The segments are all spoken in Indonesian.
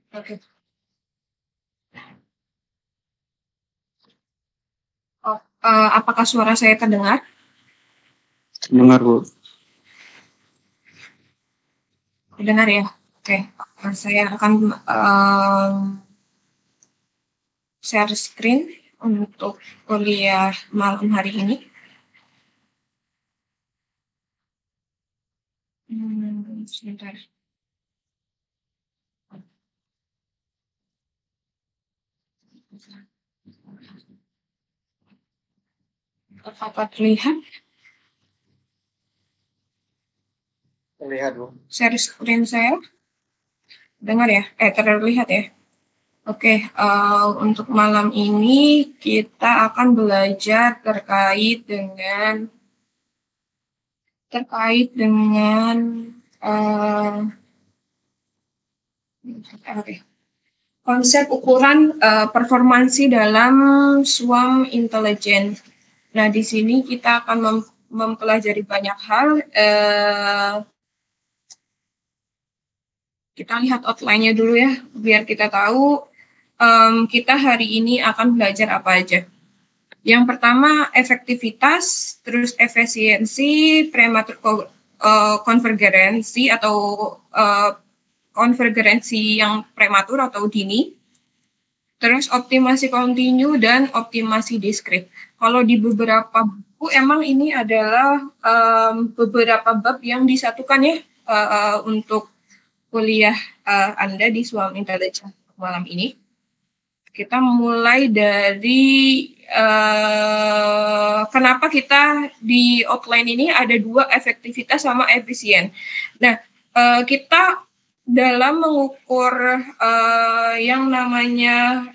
Oke. Oh, apakah suara saya terdengar? Dengar, Bu. Terdengar ya? Oke. Saya akan share screen untuk kuliah malam hari ini. Sebentar. Apakah terlihat? Terlihat, Bu. Share screen saya? Dengar ya? Terlihat ya? Oke, untuk malam ini kita akan belajar oke, konsep ukuran performansi dalam SWAM intelijen. Nah, di sini kita akan mempelajari banyak hal. Kita lihat outline-nya dulu ya, biar kita tahu kita hari ini akan belajar apa aja. Yang pertama efektivitas, terus efisiensi, prematur konvergensi atau konvergensi yang prematur atau dini, terus optimasi kontinu dan optimasi diskrit. Kalau di beberapa buku emang ini adalah beberapa bab yang disatukan ya untuk kuliah Anda di SWAM Intelligence malam ini. Kita mulai dari kenapa kita di outline ini ada dua, efektivitas sama efisien. Nah, kita dalam mengukur yang namanya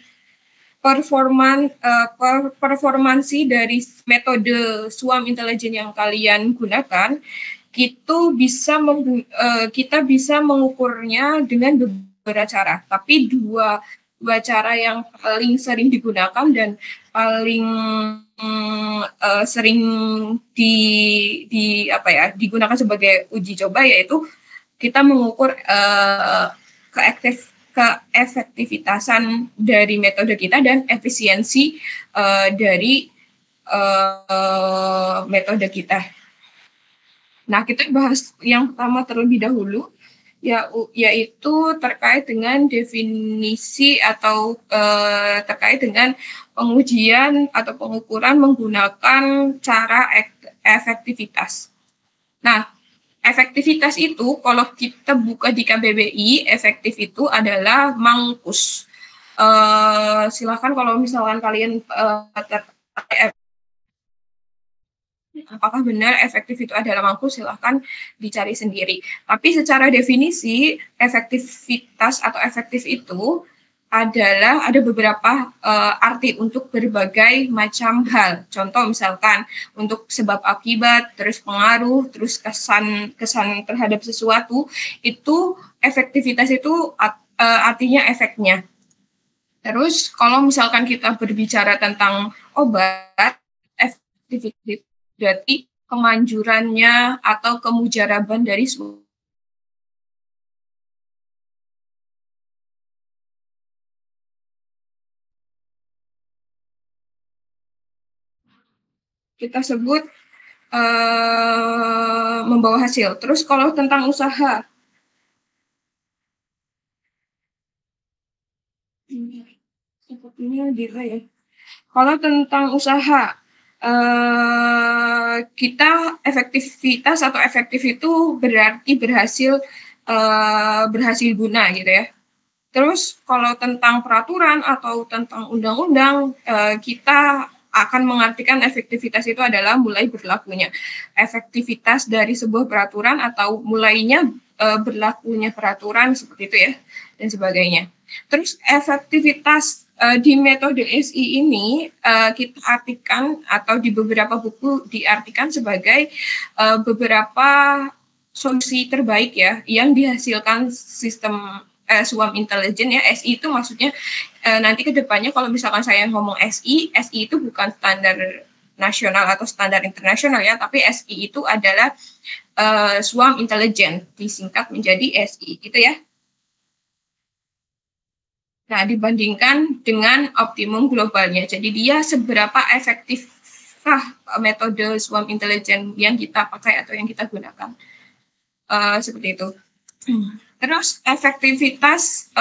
performansi dari metode SWAM intelijen yang kalian gunakan, kita bisa mengukurnya dengan beberapa cara. Tapi dua cara yang paling sering digunakan dan paling sering digunakan sebagai uji coba yaitu kita mengukur keefektivitasan dari metode kita dan efisiensi dari metode kita. Nah, kita bahas yang pertama terlebih dahulu, yaitu terkait dengan definisi atau terkait dengan pengujian atau pengukuran menggunakan cara efektivitas. Nah, efektivitas itu kalau kita buka di KBBI, efektif itu adalah mangkus. Silakan kalau misalkan kalian apakah benar efektif itu adalah mampu, silahkan dicari sendiri. Tapi secara definisi, efektivitas atau efektif itu adalah ada beberapa arti untuk berbagai macam hal. Contoh misalkan untuk sebab akibat, terus pengaruh, terus kesan terhadap sesuatu, itu efektivitas itu artinya efeknya. Terus kalau misalkan kita berbicara tentang obat, efektivitas berarti kemanjurannya atau kemujaraban dari kita sebut membawa hasil. Terus kalau tentang usaha, sepertinya delay ya. Kalau tentang usaha, kita efektivitas atau efektif itu berarti berhasil guna gitu ya. Terus kalau tentang peraturan atau tentang undang-undang, kita akan mengartikan efektivitas itu adalah mulai berlakunya. Efektivitas dari sebuah peraturan atau mulainya berlakunya peraturan seperti itu ya, dan sebagainya. Terus efektivitas di metode SI ini kita artikan atau di beberapa buku diartikan sebagai beberapa solusi terbaik ya yang dihasilkan sistem SWAM intelijen ya. SI itu maksudnya nanti ke depannya kalau misalkan saya ngomong SI itu bukan standar nasional atau standar internasional ya, tapi SI itu adalah SWAM intelijen disingkat menjadi SI gitu ya. Nah, dibandingkan dengan optimum globalnya. Jadi dia seberapa efektifkah metode swarm intelligence yang kita pakai atau yang kita gunakan. Seperti itu. Terus efektivitas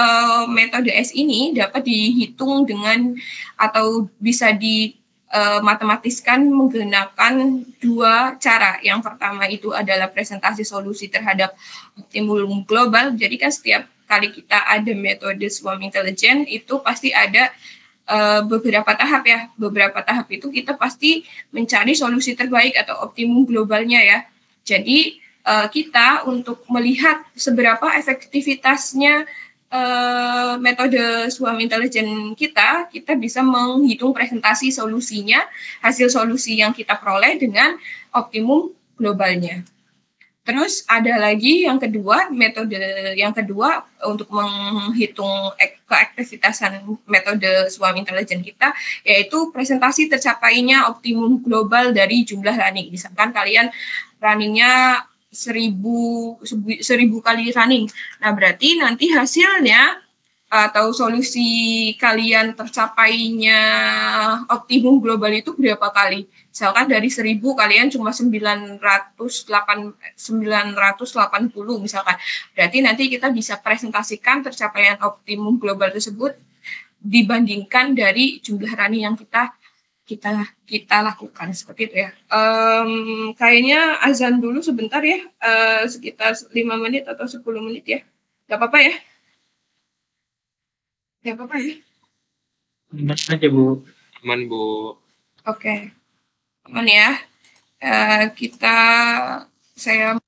metode S ini dapat dihitung dengan atau bisa dimatematiskan menggunakan dua cara. Yang pertama itu adalah presentasi solusi terhadap optimum global. Jadi kan setiap kali kita ada metode swarm intelligence itu pasti ada beberapa tahap ya. Beberapa tahap itu kita pasti mencari solusi terbaik atau optimum globalnya ya. Jadi kita untuk melihat seberapa efektivitasnya metode swarm intelligence kita bisa menghitung presentasi solusinya, hasil solusi yang kita peroleh dengan optimum globalnya. Terus ada lagi yang kedua, metode yang kedua untuk menghitung keaktivitasan metode swarm intelligence kita, yaitu presentasi tercapainya optimum global dari jumlah running. Misalkan kalian runningnya 1000 kali running. Nah, berarti nanti hasilnya atau solusi kalian tercapainya optimum global itu berapa kali? Misalkan dari 1000 kalian cuma 980 misalkan. Berarti nanti kita bisa presentasikan tercapaian optimum global tersebut dibandingkan dari jumlah running yang kita lakukan seperti itu ya. Kayaknya azan dulu sebentar ya, sekitar 5 menit atau 10 menit ya. Gak apa-apa ya? Gak apa-apa ya? Aman aja, Bu. Aman, Bu. Oke, aman ya. Kita saya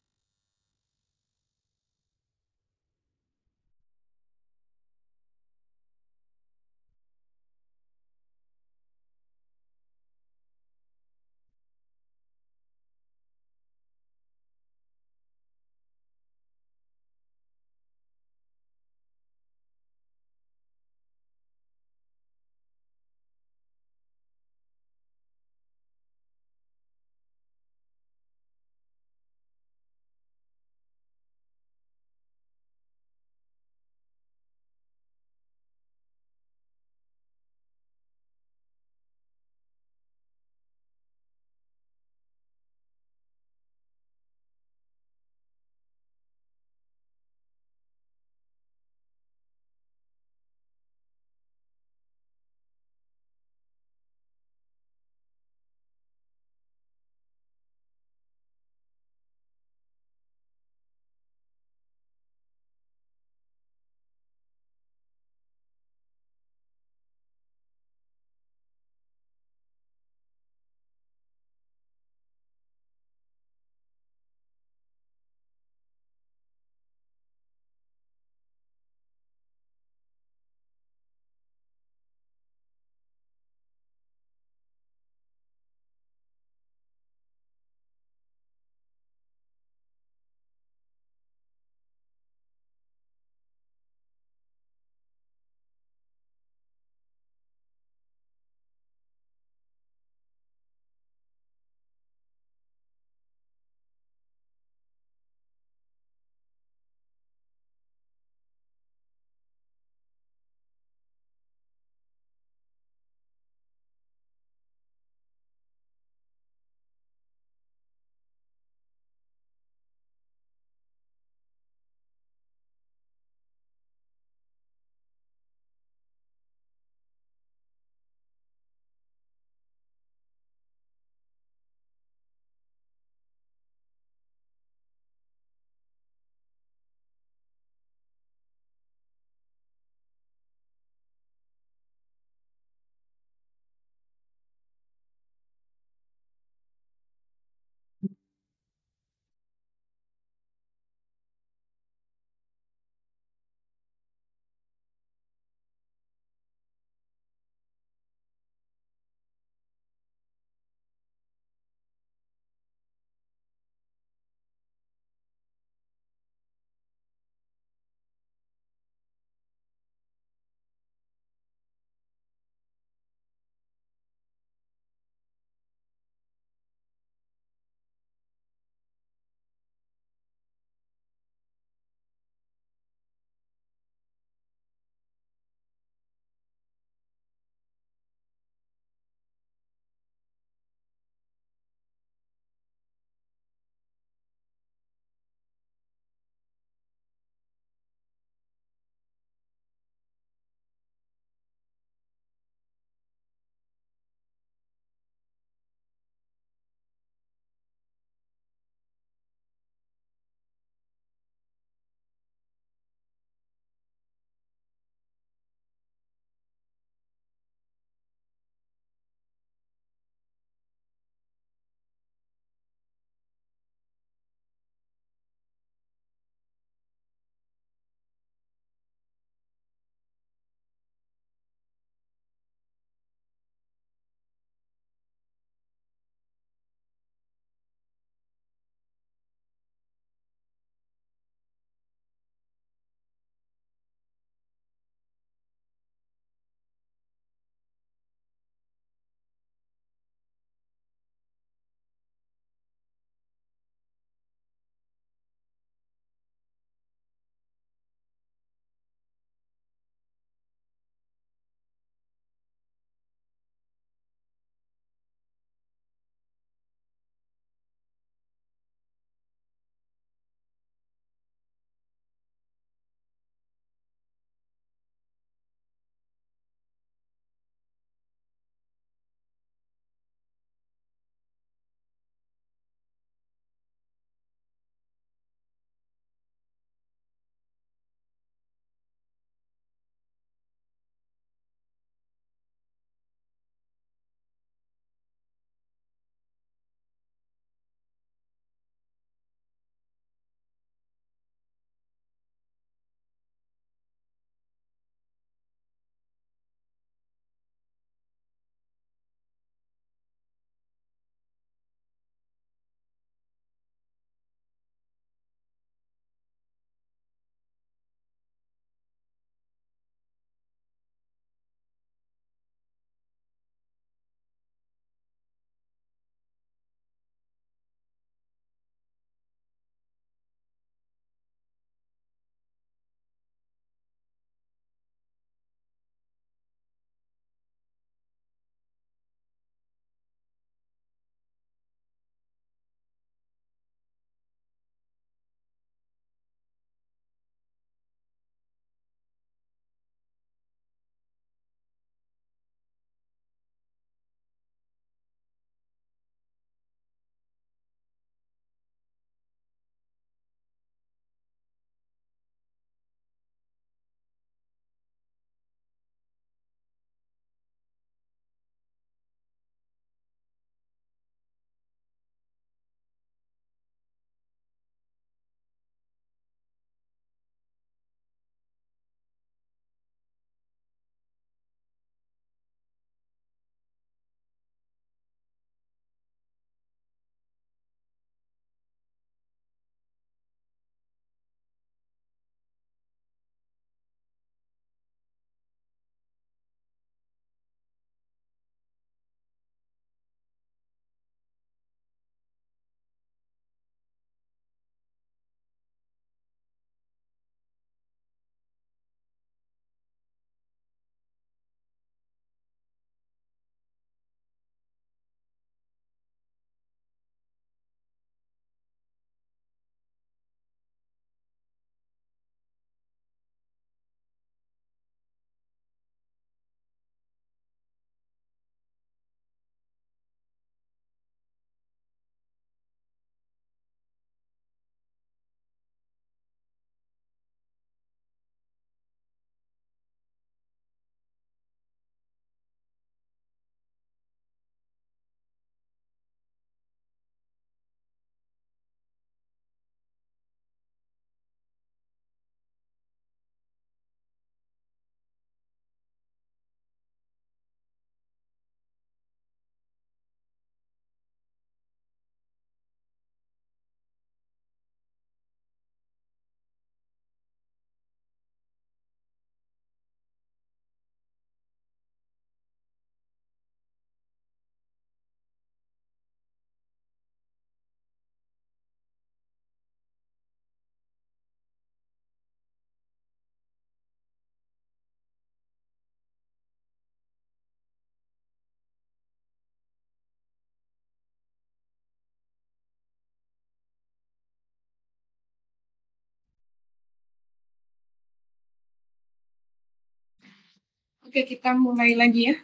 Oke, kita mulai lagi ya.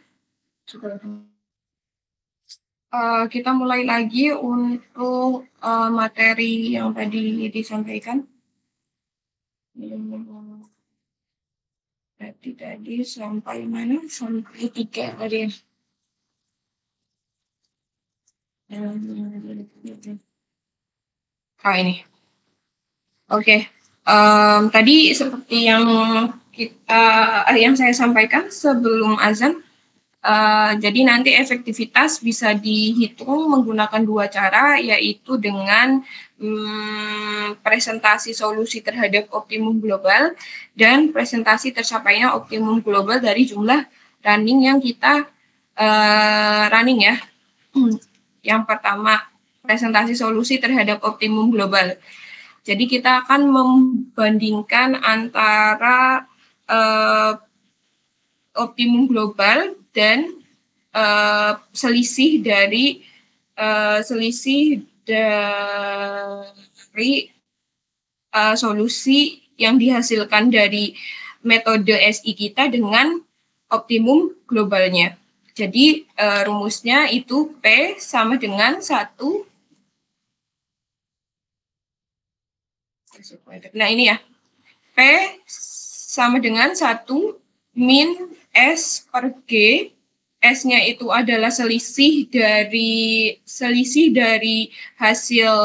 Kita mulai lagi untuk materi yang tadi disampaikan. Tadi sampai mana? Sampai 3 tadi. Ini. Oke. Tadi seperti yang saya sampaikan sebelum azan. Jadi nanti efektivitas bisa dihitung menggunakan 2 cara, yaitu dengan presentasi solusi terhadap optimum global dan presentasi tercapainya optimum global dari jumlah running yang kita running ya. Yang pertama, presentasi solusi terhadap optimum global. Jadi kita akan membandingkan antara optimum global dan selisih dari solusi yang dihasilkan dari metode SI kita dengan optimum globalnya. Jadi rumusnya itu P sama dengan 1. Nah ini ya, P sama dengan 1 min S per G. S-nya itu adalah selisih dari hasil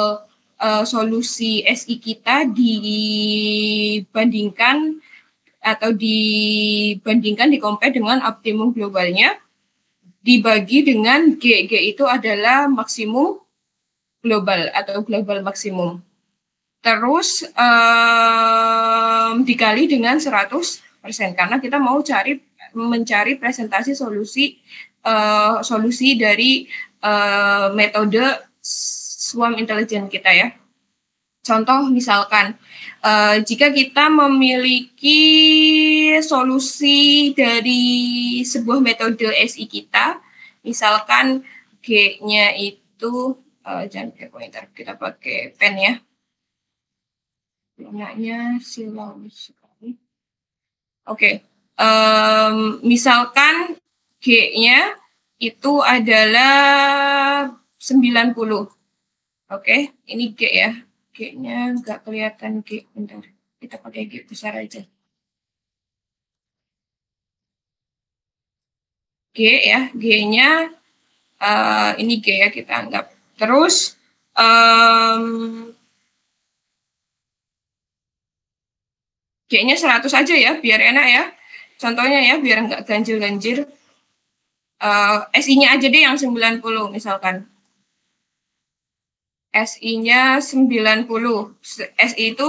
solusi SI kita dibandingkan di-compare dengan optimum globalnya dibagi dengan G. G itu adalah maksimum global atau global maksimum. Terus dikali dengan 100% karena kita mau mencari presentasi solusi dari metode swarm intelligence kita ya. Contoh misalkan jika kita memiliki solusi dari sebuah metode SI kita, misalkan G-nya itu jangan pakai pointer, kita pakai pen ya. Warnanya silau sekali. Oke. Misalkan G-nya itu adalah 90. Oke, ini G ya. G-nya nggak kelihatan G. Bentar, kita pakai G besar aja. G ya, G-nya ini G ya kita anggap. Terus G-nya 100 aja ya, biar enak ya. Contohnya ya, biar nggak ganjil-ganjil. SI-nya aja deh yang 90 misalkan. SI-nya 90. SI itu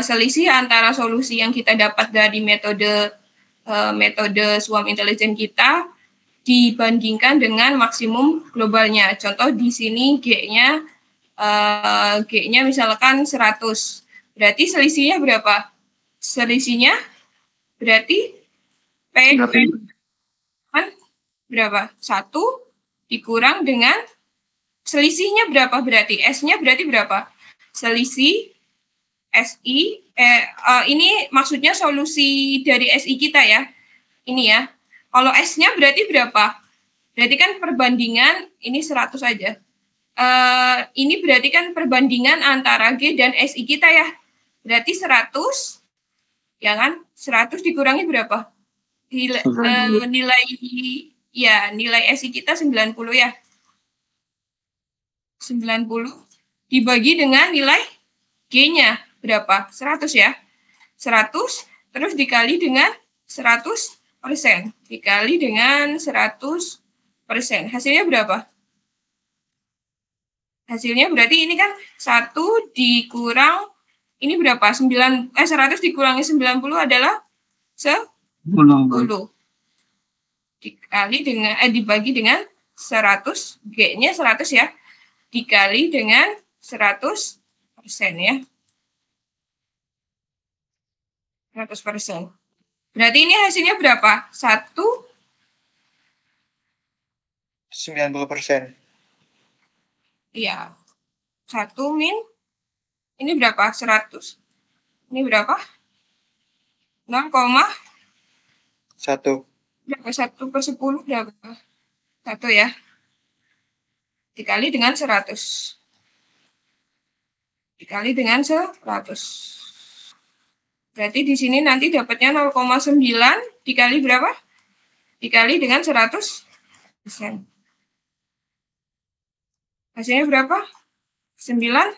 selisih antara solusi yang kita dapat dari metode swarm intelligence kita dibandingkan dengan maksimum globalnya. Contoh di sini G-nya misalkan 100. Berarti selisihnya berapa? Selisihnya berarti P kan berapa? 1 dikurang dengan selisihnya berapa berarti? S-nya berarti berapa? Selisih SI, ini maksudnya solusi dari SI kita ya. Ini ya. Kalau S-nya berarti berapa? Berarti kan perbandingan, ini 100 aja. Ini berarti kan perbandingan antara G dan SI kita ya. Berarti 100, ya kan? 100 dikurangi berapa? Nilai SI kita 90 ya. 90 dibagi dengan nilai G-nya berapa? 100 ya. 100 terus dikali dengan 100%. Dikali dengan 100%. Hasilnya berapa? Hasilnya berarti ini kan 1 dikurang ini berapa? 100 dikurangi 90 adalah 10. Dikali dengan dibagi dengan 100, G-nya 100 ya. Dikali dengan 100% ya. 100%. Berarti ini hasilnya berapa? 90%. Iya. 1 min ini berapa? 100. Ini berapa? 0,1. berapa? 1/10 berapa? 1 ya. Dikali dengan 100. Dikali dengan 100. Berarti di sini nanti dapatnya 0,9 dikali berapa? Dikali dengan 100%. Hasilnya berapa? 90%.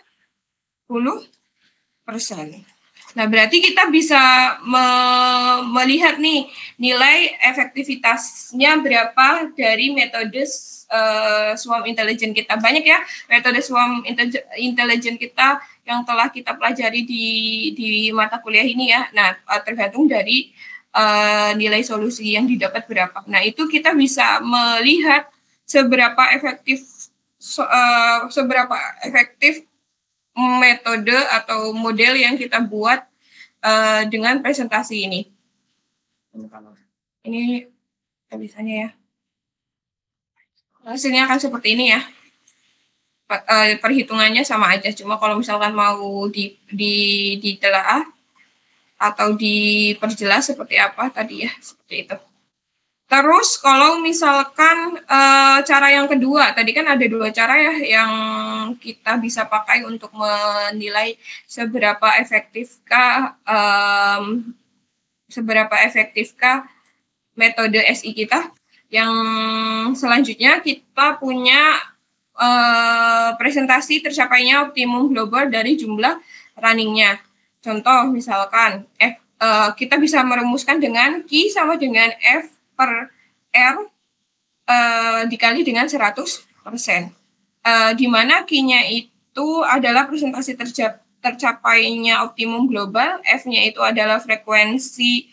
Nah, berarti kita bisa melihat nih nilai efektivitasnya berapa dari metode swarm intelligence kita. Banyak ya metode swarm intelligence kita yang telah kita pelajari di mata kuliah ini ya. Nah, tergantung dari nilai solusi yang didapat berapa. Nah, itu kita bisa melihat seberapa efektif metode atau model yang kita buat dengan presentasi ini. Ini tulisannya ya. Hasilnya akan seperti ini ya. Perhitungannya sama aja, cuma kalau misalkan mau ditelaah atau diperjelas seperti apa tadi ya, seperti itu. Terus kalau misalkan cara yang kedua, tadi kan ada 2 cara ya yang kita bisa pakai untuk menilai seberapa efektifkah metode SI kita. Yang selanjutnya kita punya presentasi tercapainya optimum global dari jumlah runningnya. Contoh misalkan kita bisa merumuskan dengan Q sama dengan F per R dikali dengan 100%. Di mana Q-nya itu adalah presentasi tercapainya optimum global, F-nya itu adalah frekuensi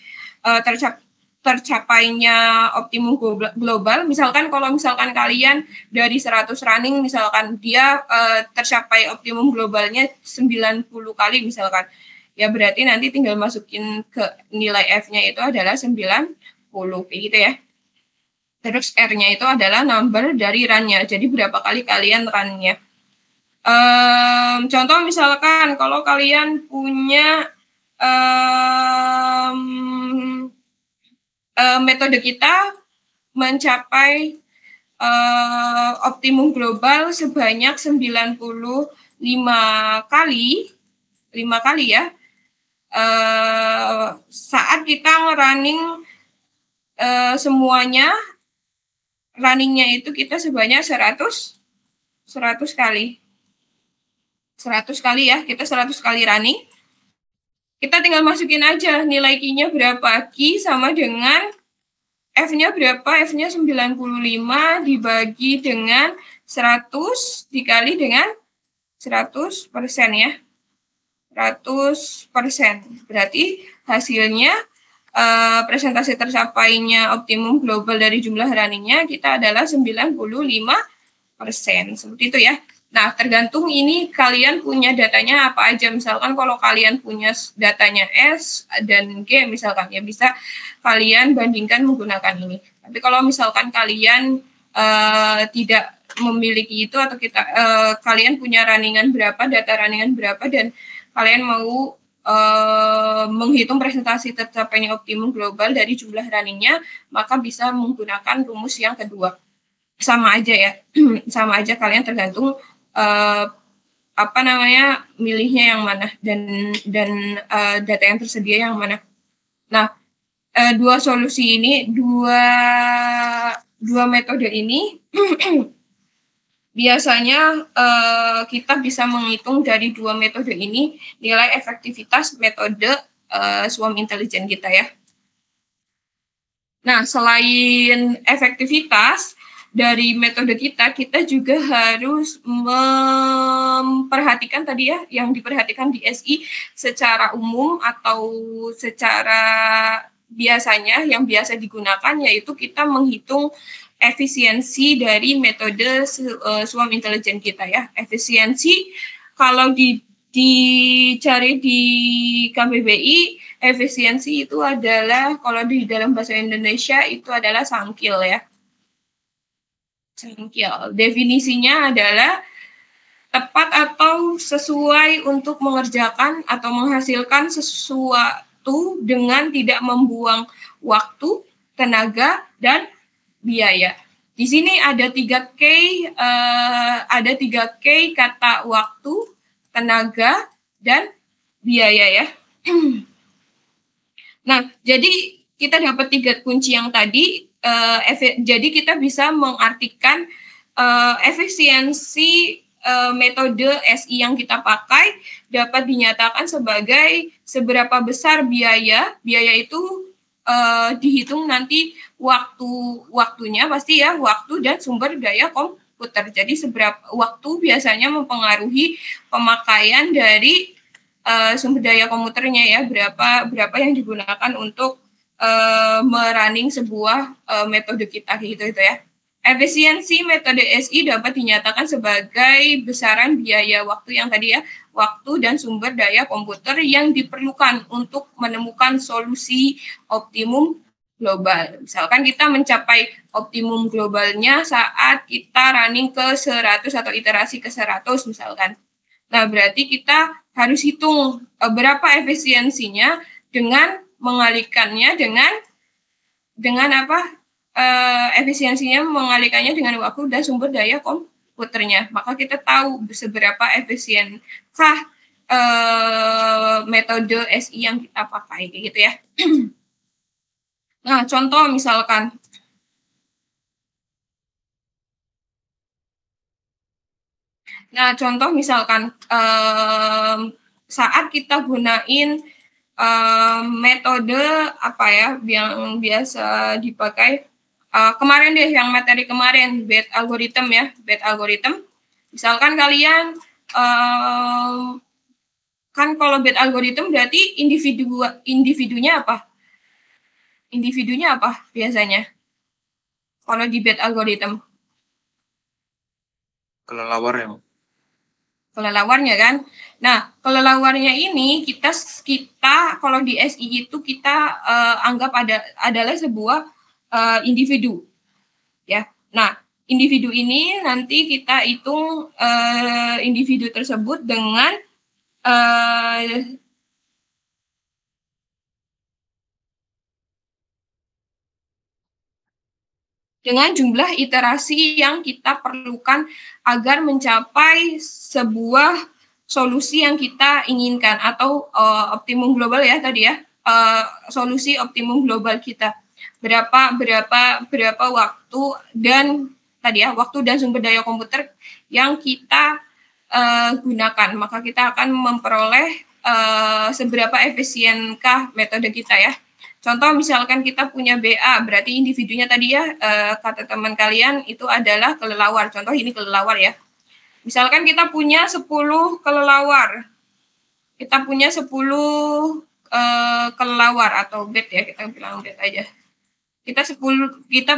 tercapainya optimum global. Misalkan kalau misalkan kalian dari 100 running, misalkan dia tercapai optimum globalnya 90 kali misalkan. Ya berarti nanti tinggal masukin ke nilai F-nya itu adalah 90, kayak gitu ya. Terus R-nya itu adalah number dari run-nya. Jadi berapa kali kalian run-nya. Contoh misalkan kalau kalian punya metode kita mencapai optimum global sebanyak 95 kali, 5 kali ya, saat kita running semuanya, runningnya itu kita sebanyak 100 kali. 100 kali ya, kita 100 kali running. Kita tinggal masukin aja nilai Q-nya berapa. Q sama dengan F-nya berapa? F-nya 95 dibagi dengan 100 dikali dengan 100% ya. 100%. Berarti hasilnya presentasi tercapainya optimum global dari jumlah runningnya kita adalah 95%. Seperti itu ya. Nah, tergantung ini kalian punya datanya apa aja. Misalkan kalau kalian punya datanya S dan G misalkan, ya bisa kalian bandingkan menggunakan ini. Tapi kalau misalkan kalian tidak memiliki itu atau kalian punya runningan berapa, data runningan berapa, dan kalian mau menghitung presentasi tercapainya optimum global dari jumlah runningnya, maka bisa menggunakan rumus yang kedua. Sama aja ya, sama aja, kalian tergantung milihnya yang mana dan data yang tersedia yang mana. Nah, dua solusi ini, dua metode ini biasanya kita bisa menghitung dari dua metode ini nilai efektivitas metode swarm intelligence kita ya. Nah, selain efektivitas dari metode kita juga harus memperhatikan tadi ya, yang diperhatikan di SI secara umum atau secara biasanya yang biasa digunakan, yaitu kita menghitung efisiensi dari metode swarm intelligence kita ya. Efisiensi kalau dicari di KBBI, efisiensi itu adalah, kalau di dalam bahasa Indonesia itu adalah sangkil ya. Sangkil. Definisinya adalah tepat atau sesuai untuk mengerjakan atau menghasilkan sesuatu dengan tidak membuang waktu tenaga, dan biaya. Di sini ada 3K, kata waktu, tenaga, dan biaya ya. Nah, jadi kita dapat 3 kunci yang tadi, jadi kita bisa mengartikan efisiensi metode SI yang kita pakai dapat dinyatakan sebagai seberapa besar biaya itu dihitung nanti waktunya pasti ya, waktu dan sumber daya komputer. Jadi seberapa waktu biasanya mempengaruhi pemakaian dari sumber daya komputernya ya, berapa yang digunakan untuk merunning sebuah metode kita gitu ya. Efisiensi metode SI dapat dinyatakan sebagai besaran biaya waktu yang tadi ya, waktu dan sumber daya komputer yang diperlukan untuk menemukan solusi optimum global. Misalkan kita mencapai optimum globalnya saat kita running ke 100 atau iterasi ke 100 misalkan. Nah, berarti kita harus hitung berapa efisiensinya dengan mengalihkannya dengan apa? Efisiensinya mengalihkannya dengan waktu dan sumber daya komputernya. Maka kita tahu seberapa efisienkah metode SI yang kita pakai gitu ya. Nah, contoh misalkan saat kita gunain metode apa ya yang biasa dipakai kemarin deh, yang materi kemarin, BET algorithm ya, BET algorithm. Misalkan kalian kan kalau BET algorithm berarti individunya apa? Individunya apa biasanya? Kalau di BET algorithm? Kelelawar ya. Kelelawarnya kan. Nah, kelelawarnya ini kita kalau di SI itu kita anggap adalah sebuah individu ya. Nah, individu ini nanti kita hitung individu tersebut dengan jumlah iterasi yang kita perlukan agar mencapai sebuah solusi yang kita inginkan atau optimum global ya tadi ya, solusi optimum global kita. Berapa waktu dan tadi ya, waktu dan sumber daya komputer yang kita gunakan. Maka kita akan memperoleh seberapa efisienkah metode kita ya. Contoh misalkan kita punya BA, berarti individunya tadi ya, kata teman kalian itu adalah kelelawar. Contoh ini kelelawar ya. Misalkan kita punya 10 kelelawar. Kita punya 10 kelelawar atau bet ya, kita bilang bet aja. Kita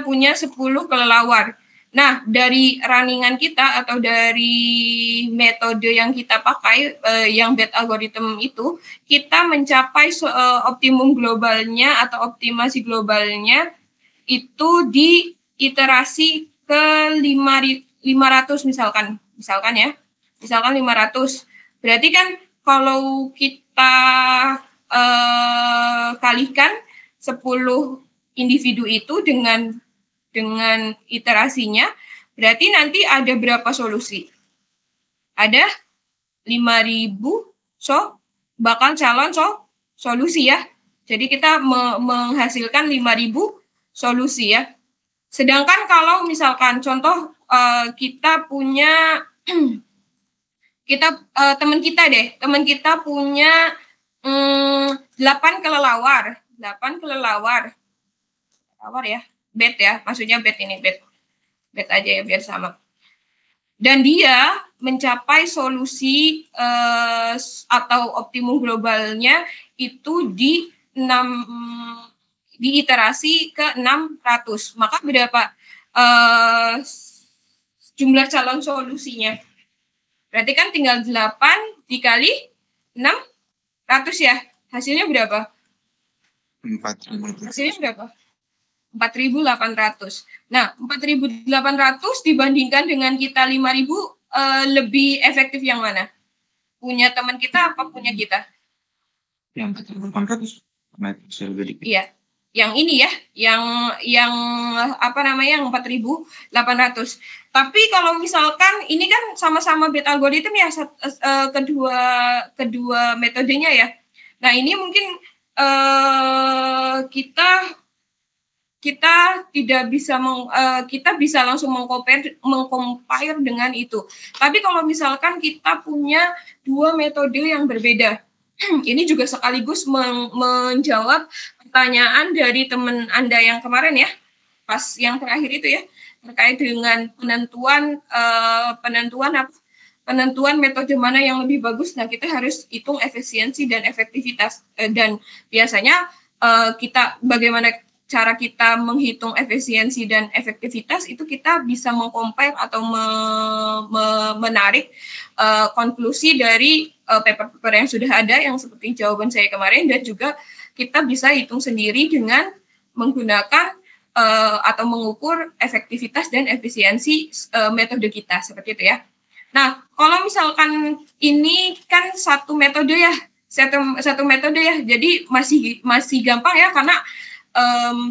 punya 10 kelelawar. Nah, dari runningan kita atau dari metode yang kita pakai, yang BET algorithm itu, kita mencapai optimum globalnya atau optimasi globalnya itu di iterasi ke 500 misalkan ya. Misalkan 500. Berarti kan kalau kita kalikan 10 individu itu dengan iterasinya, berarti nanti ada berapa solusi? Ada 5.000 bakal calon solusi ya. Jadi kita menghasilkan 5.000 solusi ya. Sedangkan kalau misalkan contoh kita punya teman kita punya 8 kelelawar ya, bet ya, maksudnya bet aja ya biar sama. Dan dia mencapai solusi atau optimum globalnya itu di iterasi ke 600. Maka berapa jumlah calon solusinya? Berarti kan tinggal 8 dikali 600 ya. Hasilnya berapa? 4.000. Hasilnya berapa? 4.800. Nah, 4.800 dibandingkan dengan kita 5.000 lebih efektif yang mana? Punya teman kita apa punya kita? Yang 4.800. Iya. yang ini ya, yang apa namanya, yang 4.800. Tapi kalau misalkan ini kan sama-sama bit algorithm ya, kedua metodenya ya. Nah, ini mungkin kita tidak bisa kita bisa langsung mengcompare dengan itu. Tapi kalau misalkan kita punya dua metode yang berbeda, ini juga sekaligus menjawab pertanyaan dari teman Anda yang kemarin ya, pas yang terakhir itu ya, terkait dengan penentuan metode mana yang lebih bagus. Nah, kita harus hitung efisiensi dan efektivitas, dan biasanya kita bagaimana cara kita menghitung efisiensi dan efektivitas itu kita bisa mengcompare atau menarik konklusi dari paper-paper yang sudah ada yang seperti jawaban saya kemarin, dan juga kita bisa hitung sendiri dengan menggunakan atau mengukur efektivitas dan efisiensi metode kita seperti itu ya. Nah, kalau misalkan ini kan satu metode ya, satu metode ya, jadi masih gampang ya, karena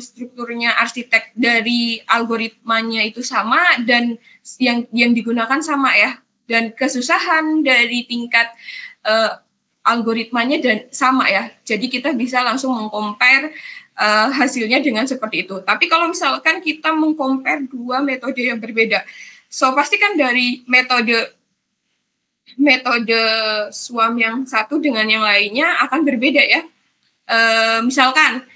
strukturnya arsitek dari algoritmanya itu sama, dan yang digunakan sama ya, dan kesusahan dari tingkat algoritmanya dan sama ya, jadi kita bisa langsung mengcompare hasilnya dengan seperti itu. Tapi kalau misalkan kita mengcompare dua metode yang berbeda, so pasti kan dari metode SWAM yang satu dengan yang lainnya akan berbeda ya. Misalkan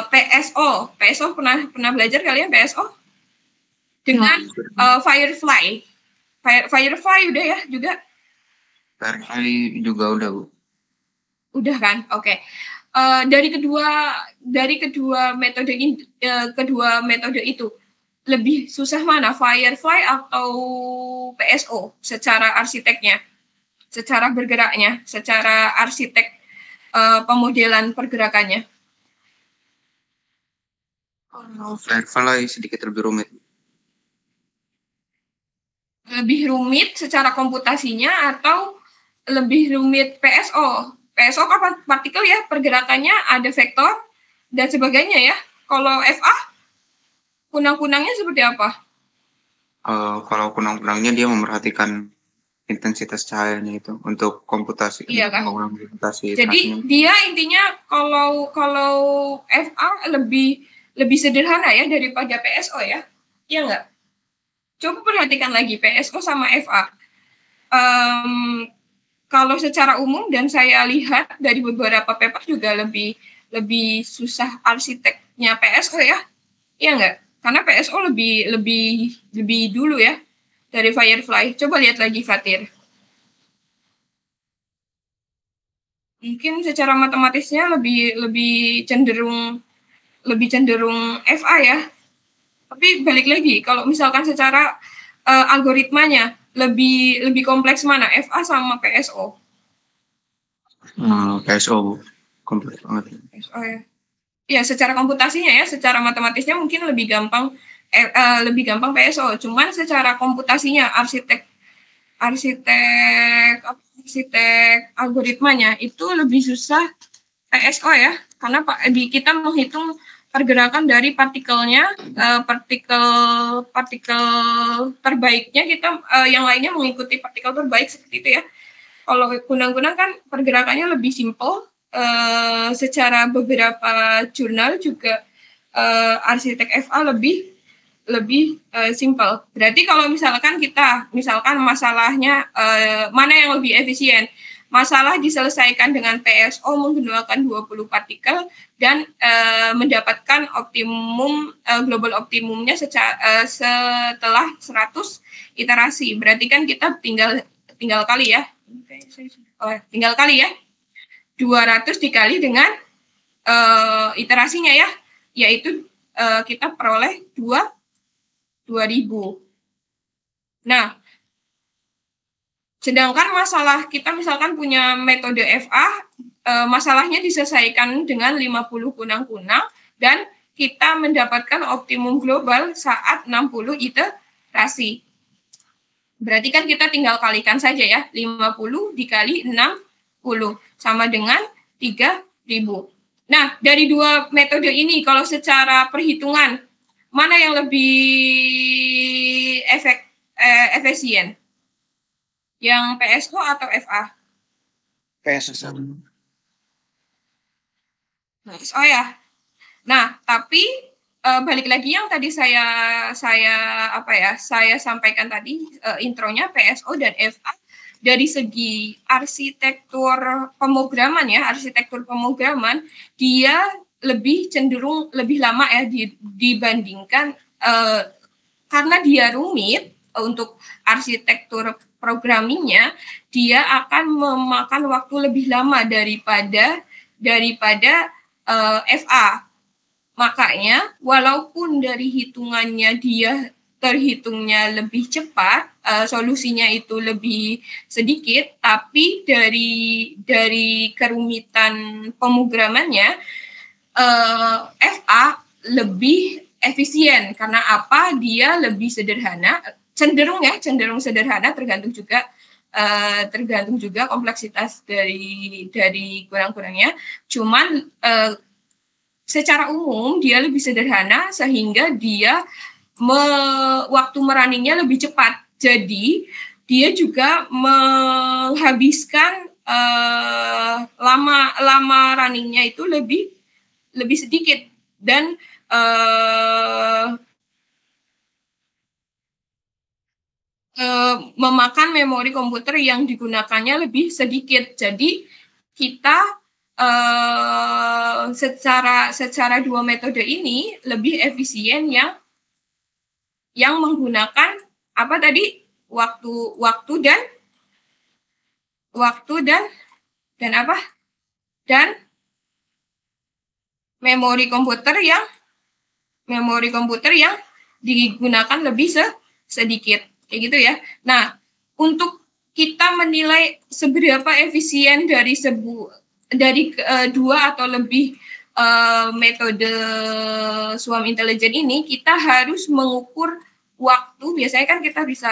PSO pernah belajar kalian PSO dengan Firefly udah ya juga. Firefly juga udah, Bu. Udah kan, oke. Dari kedua metode ini, kedua metode itu lebih susah mana, Firefly atau PSO secara arsiteknya, secara bergeraknya, secara arsitek pemodelan pergerakannya? Firefly sedikit lebih rumit. Lebih rumit secara komputasinya atau lebih rumit PSO? PSO kan partikel ya, pergerakannya ada vektor dan sebagainya ya. Kalau FA, kunang-kunangnya seperti apa? Kalau kunang-kunangnya dia memerhatikan intensitas cahayanya itu untuk komputasi. Iya kan? Komputasi. Jadi dia intinya kalau FA lebih sederhana ya daripada PSO ya, iya nggak? Coba perhatikan lagi PSO sama FA. Kalau secara umum, dan saya lihat dari beberapa paper juga lebih susah arsiteknya PSO ya, iya nggak? Karena PSO lebih dulu ya dari Firefly. Coba lihat lagi Fatir. Mungkin secara matematisnya lebih cenderung FA ya. Tapi balik lagi, kalau misalkan secara algoritmanya lebih kompleks mana, FA sama PSO? PSO, Bu. Kompleks banget. PSO ya. Ya, secara komputasinya ya, secara matematisnya mungkin lebih gampang PSO. Cuman secara komputasinya, arsitek algoritmanya itu lebih susah PSO ya, karena kita menghitung pergerakan dari partikelnya, partikel terbaiknya kita, yang lainnya mengikuti partikel terbaik seperti itu ya. Kalau kunang-kunang kan pergerakannya lebih simple, secara beberapa jurnal juga arsitek FA lebih simple. Berarti kalau misalkan masalahnya mana yang lebih efisien, masalah diselesaikan dengan PSO menggunakan 20 partikel dan mendapatkan optimum, global optimumnya setelah 100 iterasi. Berarti kan kita tinggal kali ya. Tinggal kali ya. 200 dikali dengan iterasinya ya, yaitu kita peroleh 2000. Nah, sedangkan masalah kita misalkan punya metode FA, masalahnya diselesaikan dengan 50 kunang-kunang dan kita mendapatkan optimum global saat 60 iterasi. Berarti kan kita tinggal kalikan saja ya, 50 dikali 60 sama dengan 3000. Nah, dari dua metode ini, kalau secara perhitungan, mana yang lebih efisien? Yang PSO atau FA? PSO. PSO ya. Nah, tapi balik lagi yang tadi saya sampaikan tadi intronya PSO dan FA dari segi arsitektur pemrograman dia lebih cenderung lebih lama ya dibandingkan karena dia rumit untuk arsitektur programmingnya, dia akan memakan waktu lebih lama daripada FA. Makanya walaupun dari hitungannya dia terhitungnya lebih cepat, solusinya itu lebih sedikit, tapi dari kerumitan pemrogramannya FA lebih efisien. Karena apa? Dia lebih sederhana, cenderung sederhana, tergantung juga kompleksitas dari kurang-kurangnya. Cuman secara umum dia lebih sederhana sehingga dia waktu merunningnya lebih cepat. Jadi dia juga menghabiskan lama runningnya itu lebih sedikit dan memakan memori komputer yang digunakannya lebih sedikit. Jadi kita secara dua metode ini lebih efisien yang menggunakan apa tadi waktu dan apa dan memori komputer yang digunakan lebih sedikit kayak gitu ya. Nah, untuk kita menilai seberapa efisien dari dua atau lebih metode swarm intelligence ini, kita harus mengukur waktu. Biasanya kan kita bisa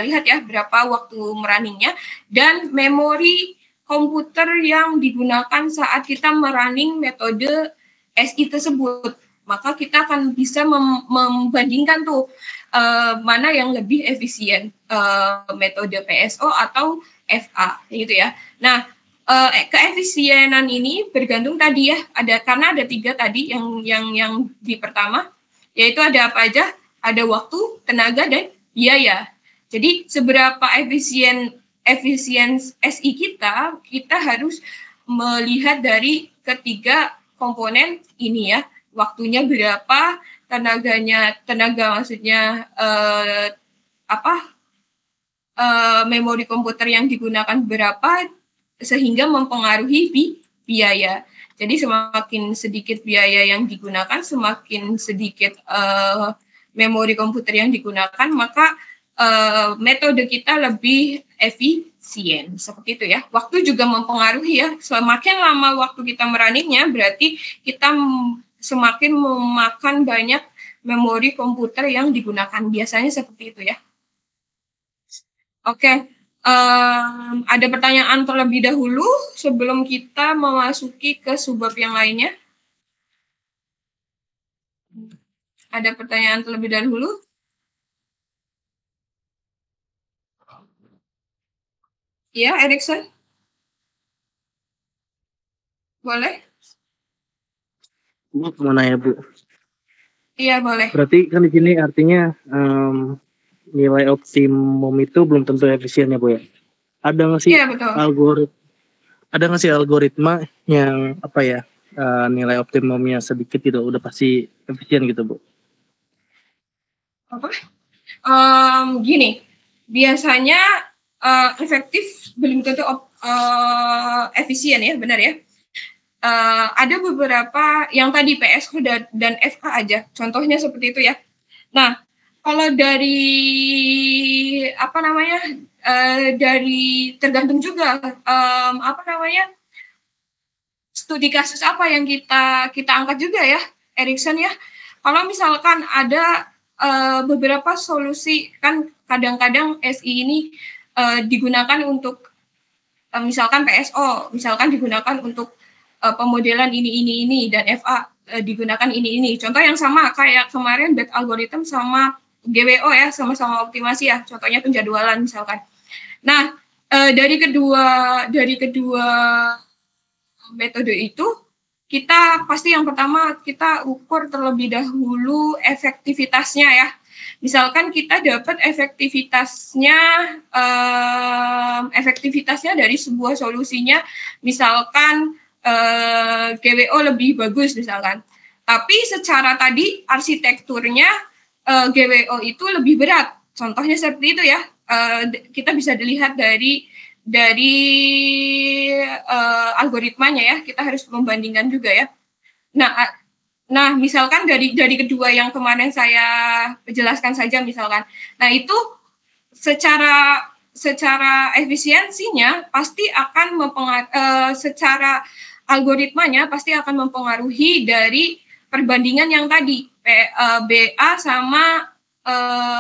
lihat ya berapa waktu merunningnya dan memori komputer yang digunakan saat kita merunning metode SI tersebut. Maka kita akan bisa membandingkan tuh mana yang lebih efisien, metode PSO atau FA gitu ya. Nah, keefisienan ini bergantung tadi ya, karena ada 3 tadi yang di pertama, yaitu ada apa aja? Ada waktu, tenaga, dan biaya. Jadi seberapa efisien SI kita harus melihat dari ketiga komponen ini ya. Waktunya berapa, tenaga maksudnya memori komputer yang digunakan berapa, sehingga mempengaruhi biaya. Jadi semakin sedikit biaya yang digunakan, semakin sedikit memori komputer yang digunakan, maka metode kita lebih efisien. Seperti itu ya. Waktu juga mempengaruhi ya. Semakin lama waktu kita merunningnya, berarti kita semakin memakan banyak memori komputer yang digunakan. Biasanya seperti itu ya. Oke, ada pertanyaan terlebih dahulu sebelum kita memasuki ke subbab yang lainnya? Ada pertanyaan terlebih dahulu? Ya, Erikson? Boleh? Bu, mau nanya Bu. Iya, boleh. Berarti kan di sini artinya nilai optimum itu belum tentu efisien ya Bu ya? Ada nggak sih algoritma yang apa ya nilai optimumnya sedikit gitu udah pasti efisien gitu Bu? Apa? Gini, biasanya efektif belum tentu efisien ya, benar ya. Ada beberapa yang tadi PSO dan FK aja, contohnya seperti itu ya. Nah, kalau dari dari tergantung juga studi kasus apa yang kita angkat juga ya, Erikson ya. Kalau misalkan ada beberapa solusi, kan kadang-kadang SI ini digunakan untuk misalkan PSO, misalkan digunakan untuk pemodelan ini dan FA digunakan ini. Contoh yang sama kayak kemarin BET algorithm sama GWO ya, sama-sama optimasi ya. Contohnya penjadwalan misalkan. Nah, dari kedua metode itu kita pasti yang pertama kita ukur terlebih dahulu efektivitasnya ya. Misalkan kita dapat efektivitasnya dari sebuah solusinya, misalkan GWO lebih bagus misalkan. Tapi secara tadi arsitekturnya GWO itu lebih berat. Contohnya seperti itu ya. Kita bisa dilihat dari algoritmanya ya, kita harus membandingkan juga ya. Nah misalkan dari kedua yang kemarin saya jelaskan saja misalkan, nah itu secara efisiensinya pasti akan secara algoritmanya pasti akan mempengaruhi dari perbandingan yang tadi BA sama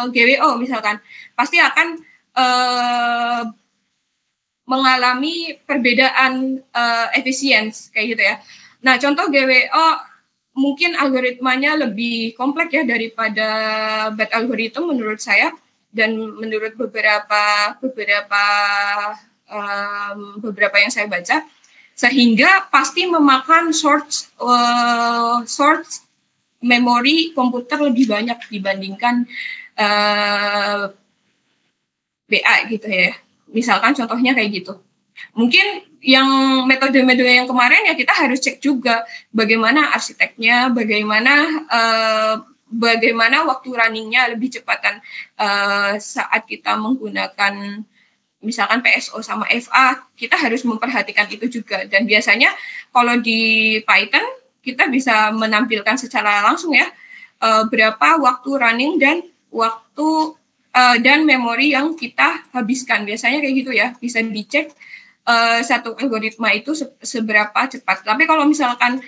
GWO misalkan, pasti akan mengalami perbedaan efisiensi kayak gitu ya. Nah, contoh GWO mungkin algoritmanya lebih kompleks ya daripada BET algorithm menurut saya, dan menurut beberapa yang saya baca, sehingga pasti memakan source memori komputer lebih banyak dibandingkan BA gitu ya. Misalkan contohnya kayak gitu. Mungkin yang metode-metode yang kemarin ya kita harus cek juga bagaimana arsiteknya, bagaimana waktu runningnya lebih cepatan saat kita menggunakan misalkan PSO sama FA, kita harus memperhatikan itu juga. Dan biasanya kalau di Python kita bisa menampilkan secara langsung ya berapa waktu running dan waktu dan memori yang kita habiskan. Biasanya kayak gitu ya, bisa dicek satu algoritma itu seberapa cepat. Tapi kalau misalkan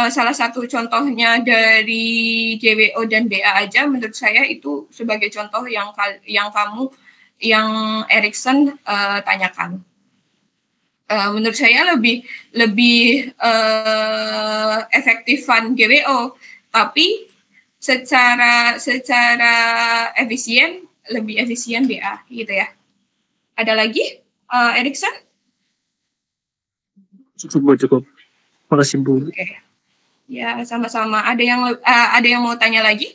salah satu contohnya dari GWO dan BA aja, menurut saya itu sebagai contoh yang Erikson tanyakan. Menurut saya lebih efektifan GWO, tapi secara efisien lebih efisien BA gitu ya. Ada lagi Erikson? Cukup. Makasih Bu. Oke. Ya, sama-sama. Ada yang mau tanya lagi?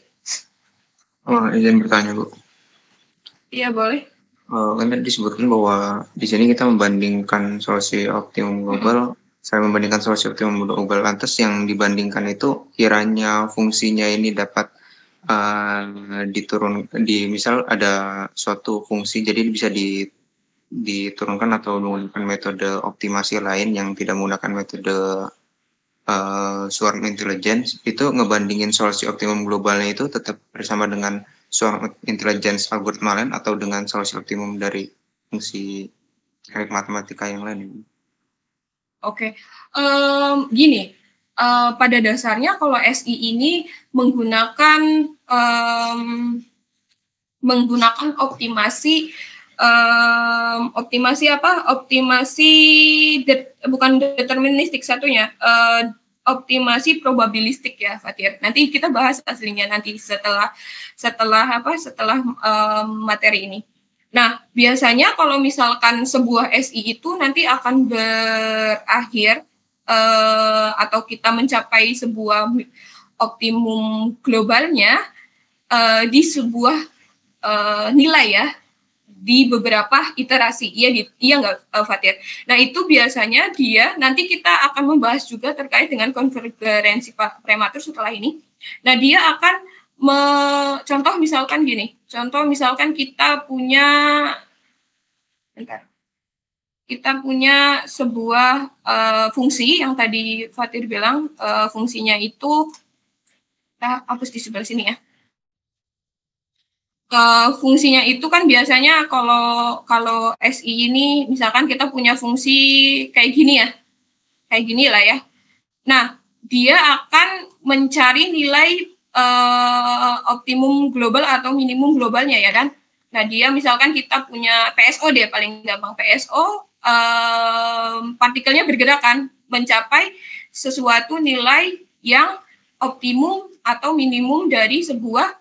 Izin bertanya Bu. Iya, boleh. Kan disebutkan bahwa di sini kita membandingkan solusi optimum global, saya membandingkan solusi optimum global. Lantas yang dibandingkan itu kiranya fungsinya ini dapat misal ada suatu fungsi jadi bisa diturunkan atau menggunakan metode optimasi lain yang tidak menggunakan metode swarm intelligence, itu ngebandingin solusi optimum globalnya itu tetap bersama dengan swarm intelligence algoritma lain atau dengan solusi optimum dari fungsi teknik matematika yang lain? Oke. Gini, pada dasarnya kalau SI ini menggunakan optimasi bukan deterministik satunya, optimasi probabilistik ya Fatir. Nanti kita bahas aslinya nanti setelah materi ini. Nah, biasanya kalau misalkan sebuah SI itu nanti akan berakhir atau kita mencapai sebuah optimum globalnya di sebuah nilai ya, di beberapa iterasi. Iya nggak Fatir? Nah, itu biasanya nanti kita akan membahas juga terkait dengan konvergensi prematur setelah ini. Nah, dia akan contoh misalkan kita punya sebuah fungsi yang tadi Fatir bilang, fungsinya itu kita hapus di sebelah sini ya. Fungsinya itu kan biasanya kalau SI ini misalkan kita punya fungsi kayak gini lah ya. Nah, dia akan mencari nilai optimum global atau minimum globalnya ya kan. Nah, dia misalkan kita punya PSO deh, paling gampang PSO, partikelnya bergerak kan, mencapai sesuatu nilai yang optimum atau minimum dari sebuah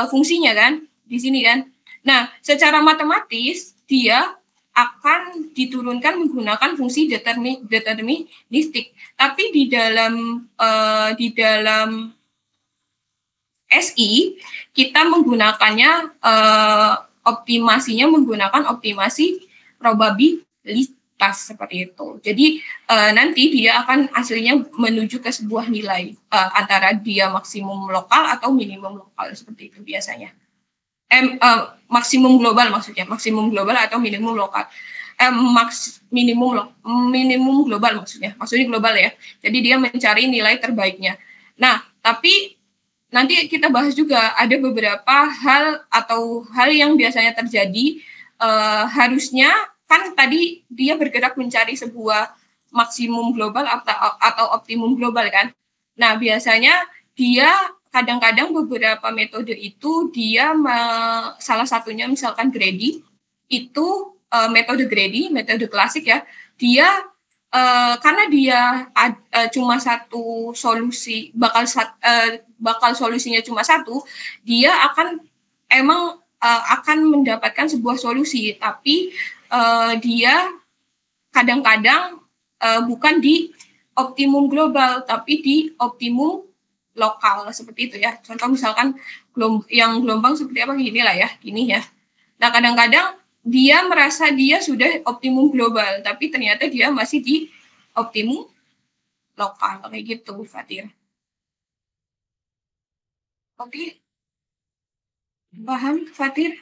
fungsinya kan di sini kan. Nah, secara matematis dia akan diturunkan menggunakan fungsi deterministik. Tapi di dalam SI kita menggunakannya optimasinya menggunakan optimasi probabilitas seperti itu. Jadi nanti dia akan hasilnya menuju ke sebuah nilai antara dia maksimum lokal atau minimum lokal seperti itu biasanya. Maksimum global maksudnya, maksimum global atau minimum lokal. Minimum global maksudnya global ya. Jadi dia mencari nilai terbaiknya. Nah, tapi nanti kita bahas juga ada beberapa hal atau hal yang biasanya terjadi. Harusnya kan tadi dia bergerak mencari sebuah maksimum global atau optimum global kan. Nah, biasanya dia kadang-kadang beberapa metode itu dia salah satunya misalkan Grady itu metode Grady, metode klasik ya, dia karena dia cuma satu solusi, bakal solusinya cuma satu, dia akan mendapatkan sebuah solusi, tapi dia kadang-kadang bukan di optimum global, tapi di optimum lokal seperti itu ya. Contoh misalkan yang gelombang seperti apa gini lah ya, gini ya. Nah, kadang-kadang dia merasa dia sudah optimum global, tapi ternyata dia masih di optimum lokal kayak gitu, Fatir. Oke, paham, Fatir?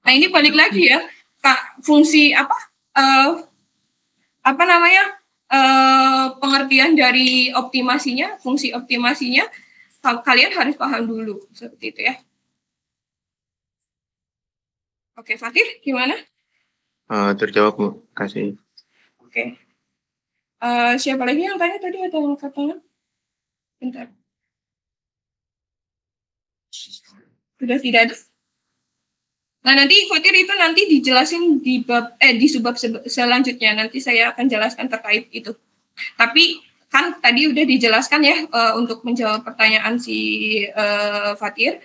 Nah, ini balik lagi ya, Kak, fungsi apa namanya pengertian dari optimasinya, fungsi optimasinya, kalian harus paham dulu seperti itu ya. Oke, Fatir, gimana? Terjawab, Bu. Kasih. Oke. Siapa lagi yang tanya tadi? Ada yang angkat tangan? Bentar. Sudah tidak ada? Nah, nanti Fatir itu nanti dijelasin di subbab selanjutnya. Nanti saya akan jelaskan terkait itu. Tapi kan tadi udah dijelaskan ya untuk menjawab pertanyaan si Fatir.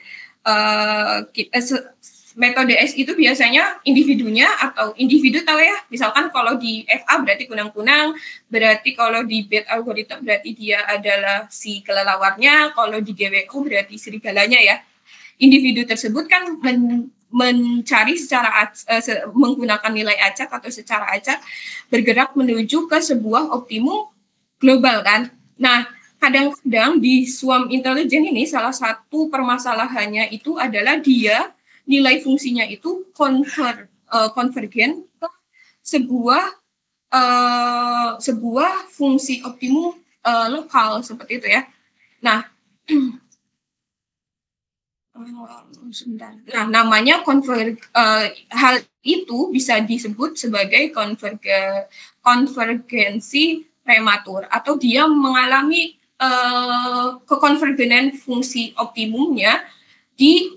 Metode S itu biasanya individunya atau individu tahu ya. Misalkan kalau di FA berarti kunang-kunang, berarti kalau di BET algoritma berarti dia adalah si kelelawarnya, kalau di GWO berarti serigalanya ya. Individu tersebut kan mencari secara menggunakan nilai acak atau secara acak bergerak menuju ke sebuah optimum global kan. Nah, kadang-kadang di swarm intelligence ini salah satu permasalahannya itu adalah dia nilai fungsinya itu konvergen ke sebuah fungsi optimum lokal seperti itu ya. Nah, namanya hal itu bisa disebut sebagai konvergensi prematur atau dia mengalami kekonvergenan fungsi optimumnya di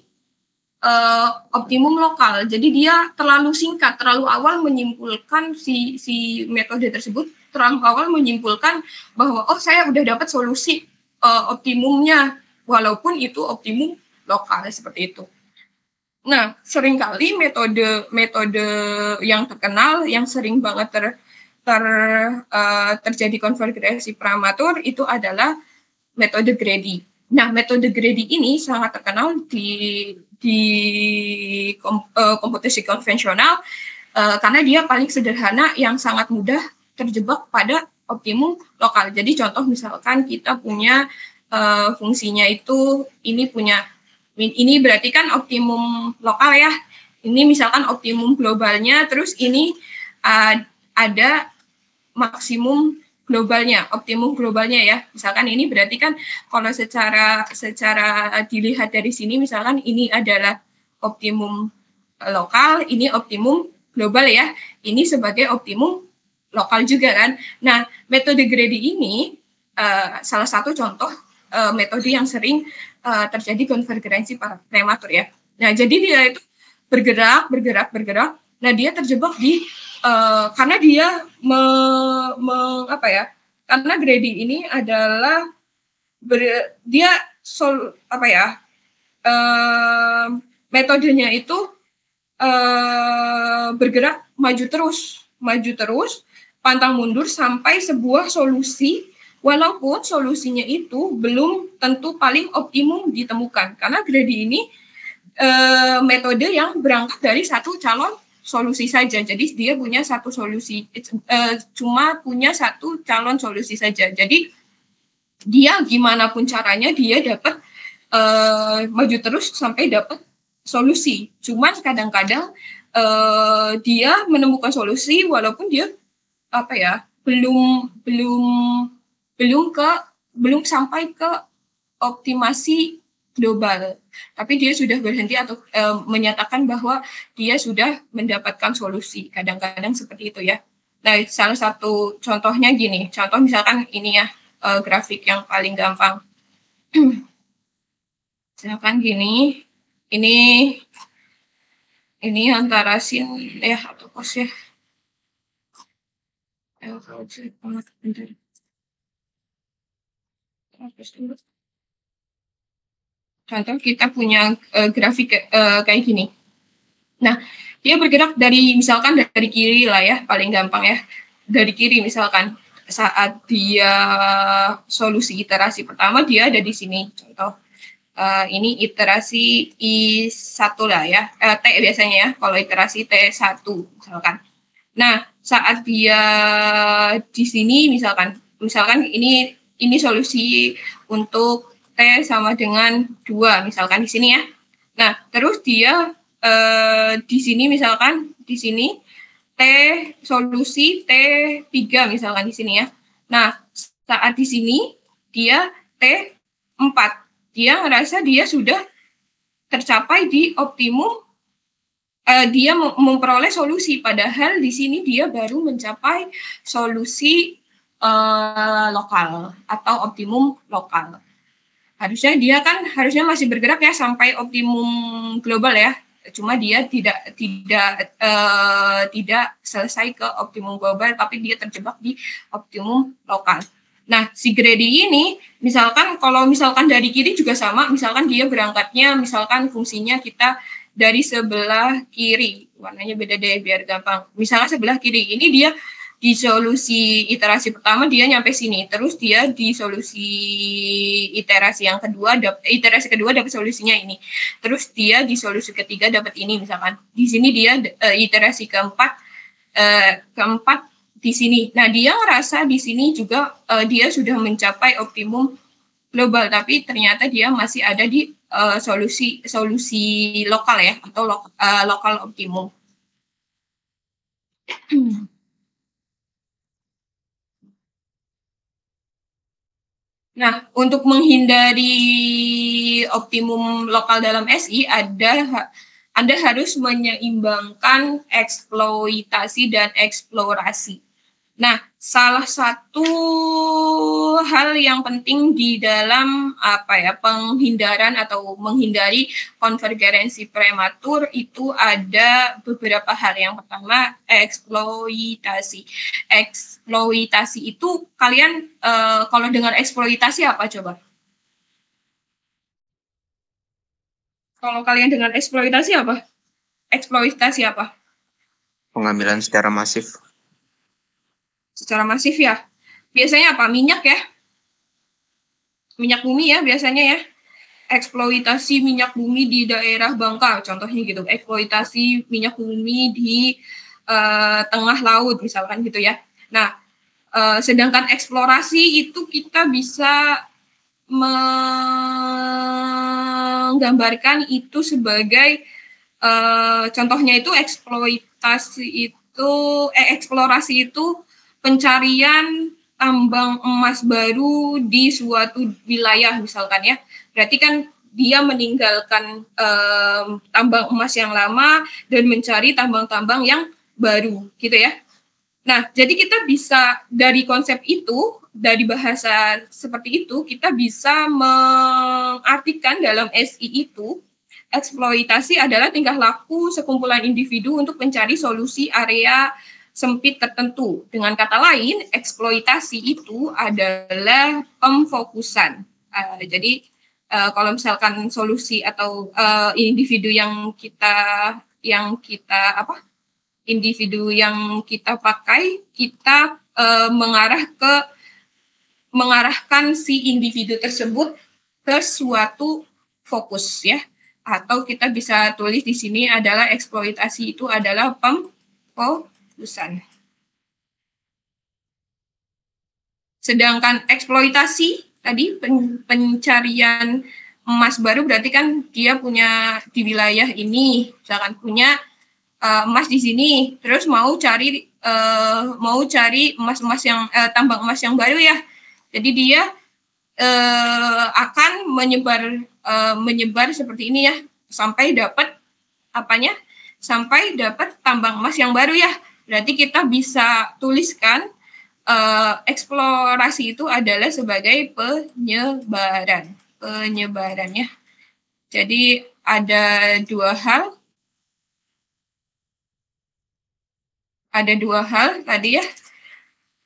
optimum lokal. Jadi dia terlalu singkat, terlalu awal menyimpulkan si metode tersebut terlalu awal menyimpulkan bahwa saya udah dapat solusi optimumnya walaupun itu optimum lokal seperti itu. Nah, seringkali metode yang terkenal yang sering banget terjadi konvergensi prematur itu adalah metode Grady. Nah, metode Grady ini sangat terkenal di komputasi konvensional karena dia paling sederhana yang sangat mudah terjebak pada optimum lokal. Jadi contoh misalkan kita punya fungsinya itu ini berarti kan optimum lokal ya. Ini misalkan optimum globalnya, terus ini ada maksimum globalnya, optimum globalnya ya. Misalkan ini berarti kan kalau secara dilihat dari sini misalkan ini adalah optimum lokal, ini optimum global ya. Ini sebagai optimum lokal juga kan. Nah, metode Grady ini salah satu contoh metode yang sering terjadi konvergensi prematur ya. Nah, jadi dia itu bergerak. Nah, dia terjebak di karena dia Karena Grady ini adalah dia metodenya itu bergerak maju terus, pantang mundur sampai sebuah solusi, walaupun solusinya itu belum tentu paling optimum ditemukan. Karena Grady ini metode yang berangkat dari satu calon solusi saja. Jadi dia punya satu solusi, cuma punya satu calon solusi saja. Jadi dia gimana pun caranya dia dapat maju terus sampai dapat solusi. Cuman kadang-kadang dia menemukan solusi walaupun dia belum sampai ke optimasi global. Tapi dia sudah berhenti atau menyatakan bahwa dia sudah mendapatkan solusi. Kadang-kadang seperti itu ya. Nah, salah satu contohnya gini. Contoh misalkan ini ya, grafik yang paling gampang. Misalkan gini, ini antara sin ya atau cos ya. Contoh kita punya grafik kayak gini. Nah, dia bergerak dari misalkan dari kiri lah ya, paling gampang ya. Dari kiri misalkan saat dia solusi iterasi pertama dia ada di sini. Contoh ini iterasi I1 lah ya, T biasanya ya, kalau iterasi T1 misalkan. Nah, saat dia di sini misalkan ini solusi untuk T sama dengan 2 misalkan di sini ya. Nah, terus dia di sini misalkan di sini T solusi T3 misalkan di sini ya. Nah, saat di sini dia T4. Dia ngerasa dia sudah tercapai di optimum, dia memperoleh solusi, padahal di sini dia baru mencapai solusi lokal atau optimum lokal. Harusnya dia kan masih bergerak ya sampai optimum global ya, cuma dia tidak selesai ke optimum global, tapi dia terjebak di optimum lokal. Nah, si Grady ini, kalau misalkan dari kiri juga sama, misalkan dia berangkatnya, misalkan fungsinya kita dari sebelah kiri, warnanya beda deh biar gampang. Misalkan sebelah kiri ini dia di solusi iterasi pertama dia nyampe sini, terus dia di solusi iterasi kedua dapat solusinya ini, terus dia di solusi ketiga dapat ini misalkan. Di sini dia iterasi keempat di sini. Nah, dia ngerasa di sini juga dia sudah mencapai optimum global, tapi ternyata dia masih ada di solusi lokal ya, atau lokal optimum. Nah, untuk menghindari optimum lokal dalam SI, Anda harus menyeimbangkan eksploitasi dan eksplorasi. Nah, salah satu hal yang penting di dalam penghindaran atau menghindari konvergensi prematur itu ada beberapa hal. Yang pertama, eksploitasi. Eksploitasi itu kalian kalau dengar eksploitasi apa coba? Kalau kalian dengar eksploitasi apa? Eksploitasi apa? Pengambilan secara masif. Secara masif ya. Biasanya apa? Minyak ya. Minyak bumi ya biasanya ya. Eksploitasi minyak bumi di daerah Bangka contohnya gitu. Eksploitasi minyak bumi di tengah laut misalkan gitu ya. Nah, sedangkan eksplorasi itu kita bisa menggambarkan itu sebagai contohnya itu eksplorasi itu pencarian tambang emas baru di suatu wilayah misalkan ya. Berarti kan dia meninggalkan tambang emas yang lama dan mencari tambang-tambang yang baru gitu ya. Nah, jadi kita bisa dari konsep itu, dari bahasa seperti itu, kita bisa mengartikan dalam SI itu, eksploitasi adalah tingkah laku sekumpulan individu untuk mencari solusi area sempit tertentu. Dengan kata lain, eksploitasi itu adalah pemfokusan. Jadi kalau misalkan solusi atau individu yang kita pakai, kita mengarahkan si individu tersebut ke suatu fokus ya. Atau kita bisa tulis di sini adalah eksploitasi itu adalah pemfokusan. Sedangkan eksploitasi tadi pencarian emas baru berarti kan dia punya di wilayah ini, misalkan punya emas di sini, terus mau cari emas-emas yang tambang emas yang baru ya. Jadi dia akan menyebar seperti ini ya, sampai dapat tambang emas yang baru ya. Berarti kita bisa tuliskan eksplorasi itu adalah sebagai penyebaran ya. Jadi ada dua hal tadi ya.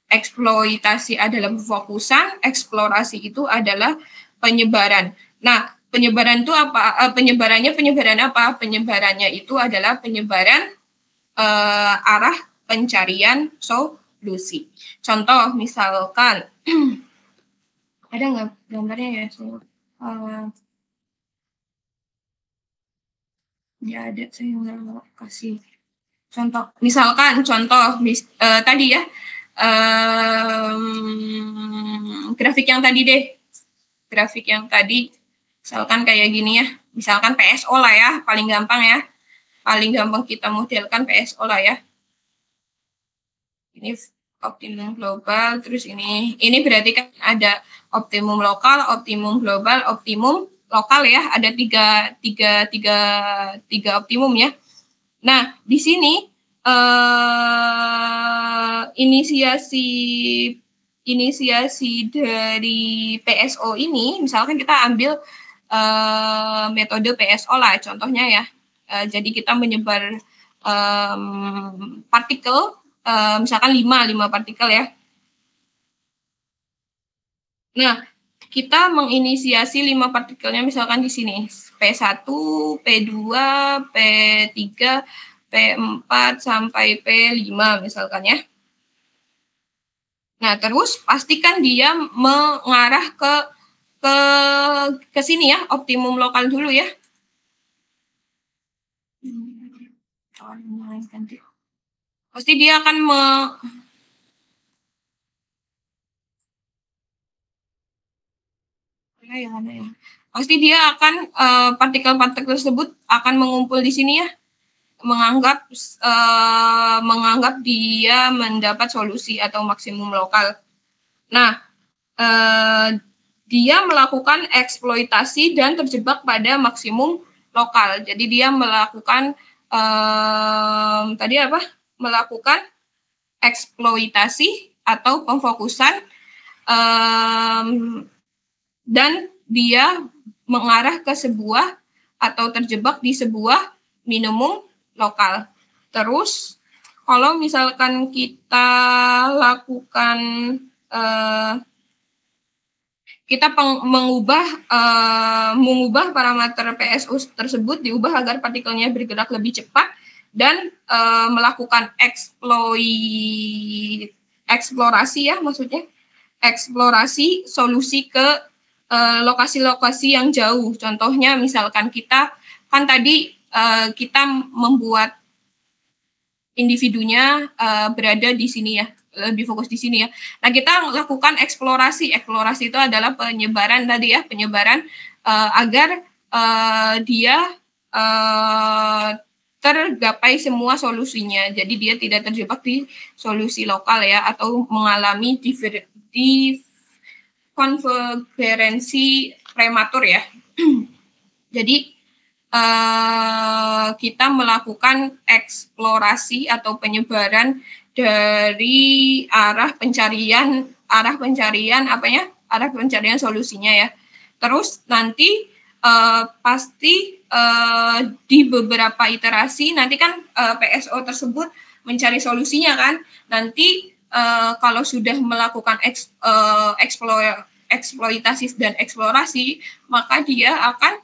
Eksploitasi adalah fokusan, eksplorasi itu adalah penyebaran. Nah, penyebaran itu apa? Penyebaran apa? Penyebarannya itu adalah penyebaran arah pencarian solusi. Contoh misalkan ada nggak gambarnya ya? Ya ada, saya nggak kasih contoh. Misalkan tadi ya. Grafik yang tadi misalkan kayak gini ya, misalkan PSO lah ya, paling gampang kita modelkan PSO lah ya. Ini optimum global, terus ini berarti kan ada optimum lokal, optimum global, optimum lokal ya, ada tiga optimum ya. Nah di sini inisiasi dari PSO ini, misalkan kita ambil metode PSO lah contohnya ya. Jadi kita menyebar partikel, misalkan 5 partikel ya. Nah, kita menginisiasi 5 partikelnya misalkan di sini P1, P2, P3, P4 sampai P5 misalkan ya. Nah, terus pastikan dia mengarah ke sini ya, optimum lokal dulu ya. Pasti dia akan pasti dia akan partikel-partikel tersebut akan mengumpul di sini ya. Menganggap dia mendapat solusi atau maksimum lokal. Nah, dia melakukan eksploitasi dan terjebak pada maksimum lokal. Jadi dia melakukan melakukan eksploitasi atau pemfokusan dan dia mengarah ke sebuah atau terjebak di sebuah minimum lokal. Terus kalau misalkan kita lakukan mengubah parameter PSO tersebut, diubah agar partikelnya bergerak lebih cepat dan melakukan eksplorasi ya, maksudnya eksplorasi solusi ke lokasi-lokasi yang jauh. Contohnya misalkan kita kan tadi kita membuat individunya berada di sini ya, lebih fokus di sini ya. Nah, kita lakukan eksplorasi. Eksplorasi itu adalah penyebaran tadi ya, penyebaran agar dia tergapai semua solusinya. Jadi dia tidak terjebak di solusi lokal ya, atau mengalami konvergensi prematur ya. Jadi kita melakukan eksplorasi atau penyebaran dari arah pencarian solusinya ya. Terus nanti pasti di beberapa iterasi nanti kan PSO tersebut mencari solusinya kan. Nanti kalau sudah melakukan eksploitasi dan eksplorasi, maka dia akan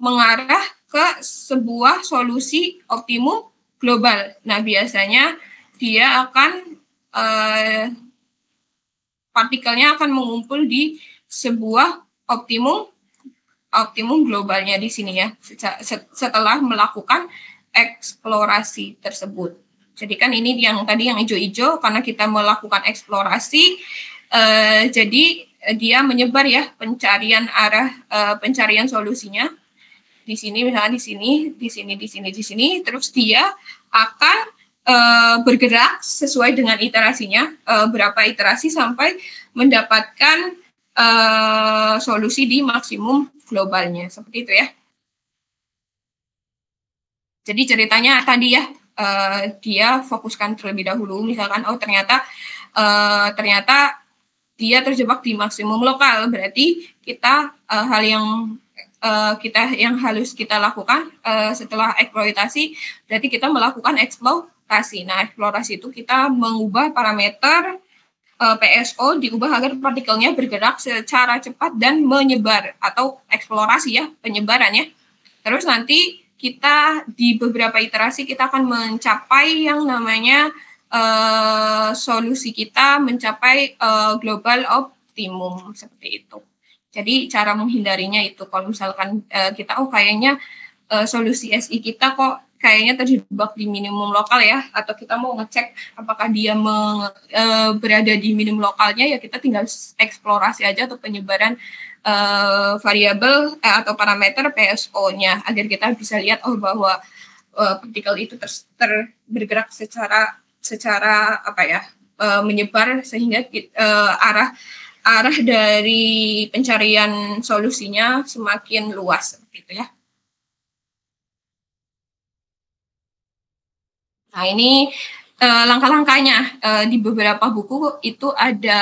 mengarah ke sebuah solusi optimum global. Nah, biasanya dia akan partikelnya akan mengumpul di sebuah optimum globalnya di sini ya, setelah melakukan eksplorasi tersebut. Jadi kan ini yang tadi yang hijau-hijau karena kita melakukan eksplorasi, jadi dia menyebar ya pencarian solusinya. Di sini misalnya di sini, terus dia akan bergerak sesuai dengan iterasinya, berapa iterasi sampai mendapatkan solusi di maksimum globalnya, seperti itu ya. Jadi ceritanya tadi ya, dia fokuskan terlebih dahulu, misalkan ternyata dia terjebak di maksimum lokal, berarti kita hal yang harus kita lakukan setelah eksploitasi, berarti kita melakukan eksplorasi. Nah, eksplorasi itu kita mengubah parameter PSO, diubah agar partikelnya bergerak secara cepat dan menyebar, atau eksplorasi ya, penyebarannya. Terus nanti kita di beberapa iterasi kita akan mencapai yang namanya solusi kita mencapai global optimum, seperti itu. Jadi cara menghindarinya itu kalau misalkan kita kayaknya solusi SI kita kok kayaknya terjebak di minimum lokal ya, atau kita mau ngecek apakah dia berada di minimum lokalnya, ya kita tinggal eksplorasi aja atau penyebaran variabel atau parameter PSO-nya agar kita bisa lihat bahwa partikel itu bergerak secara apa ya, menyebar sehingga arah dari pencarian solusinya semakin luas, gitu ya. Nah, ini langkah-langkahnya. Di beberapa buku itu ada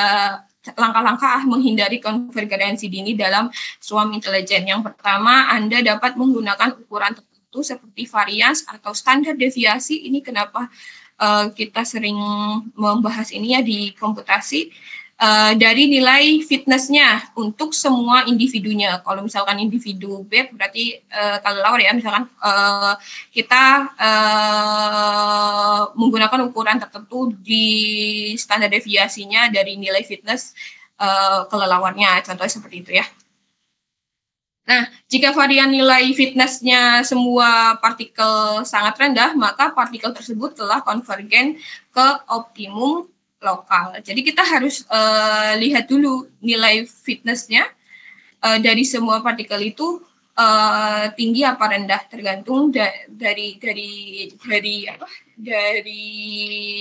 langkah-langkah menghindari konvergensi dini dalam swarm intelijen. Yang pertama, Anda dapat menggunakan ukuran tertentu seperti varians atau standar deviasi. Ini kenapa kita sering membahas ini ya di komputasi. Dari nilai fitnessnya untuk semua individunya. Kalau misalkan individu B berarti kelelawar ya, misalkan kita menggunakan ukuran tertentu di standar deviasinya dari nilai fitness kelelawarnya, contohnya seperti itu ya. Nah, jika varian nilai fitnessnya semua partikel sangat rendah, maka partikel tersebut telah konvergen ke optimum lokal. Jadi kita harus lihat dulu nilai fitnessnya dari semua partikel itu tinggi apa rendah, tergantung dari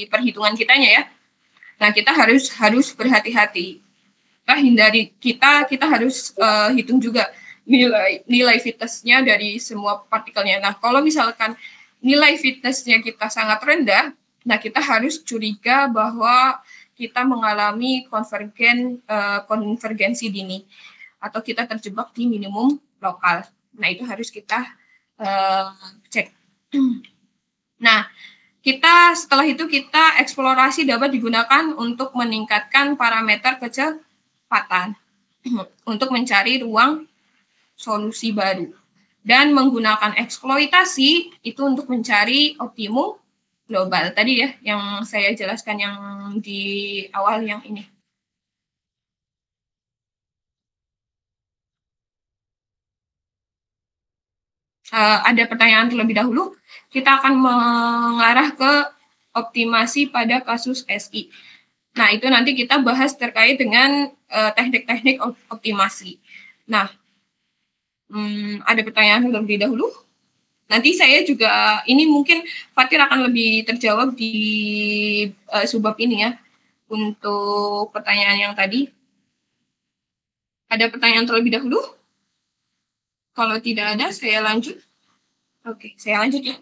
perhitungan kitanya ya. Nah, kita harus berhati-hati. Kita harus hitung juga nilai fitnessnya dari semua partikelnya. Nah, kalau misalkan nilai fitnessnya kita sangat rendah, nah kita harus curiga bahwa kita mengalami konvergensi dini atau kita terjebak di minimum lokal. Nah, itu harus kita cek. Nah, setelah itu kita eksplorasi dapat digunakan untuk meningkatkan parameter kecepatan untuk mencari ruang solusi baru, dan menggunakan eksploitasi itu untuk mencari optimum global tadi ya, yang saya jelaskan yang di awal yang ini. Ada pertanyaan terlebih dahulu, kita akan mengarah ke optimasi pada kasus SI. Nah, itu nanti kita bahas terkait dengan teknik-teknik optimasi. Nah, ada pertanyaan terlebih dahulu? Nanti saya juga, ini mungkin Fatir akan lebih terjawab di subbab ini ya, untuk pertanyaan yang tadi. Ada pertanyaan terlebih dahulu? Kalau tidak ada, saya lanjut. Oke, saya lanjut ya.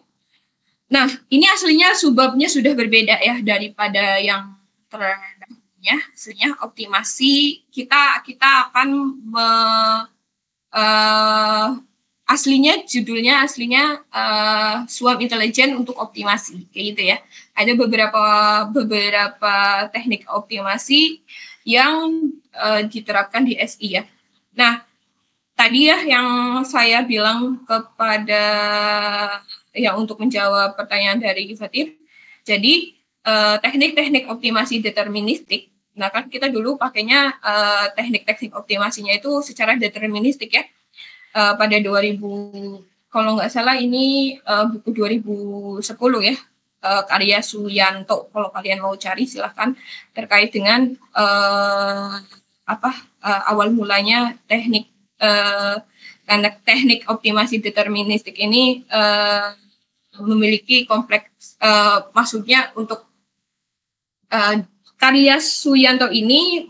Nah, ini aslinya subbabnya sudah berbeda ya daripada yang terdahulunya. Aslinya optimasi, kita akan judulnya swarm intelijen untuk optimasi, kayak gitu ya. ada beberapa teknik optimasi yang diterapkan di SI ya. Nah, tadi ya yang saya bilang kepada untuk menjawab pertanyaan dari Fatir. Jadi teknik-teknik optimasi deterministik. Nah, kan kita dulu pakainya teknik-teknik optimasinya itu secara deterministik ya. Pada 2000, kalau nggak salah ini buku 2010 ya, karya Suyanto. Kalau kalian mau cari silahkan, terkait dengan awal mulanya teknik optimasi deterministik ini memiliki kompleks, maksudnya untuk karya Suyanto ini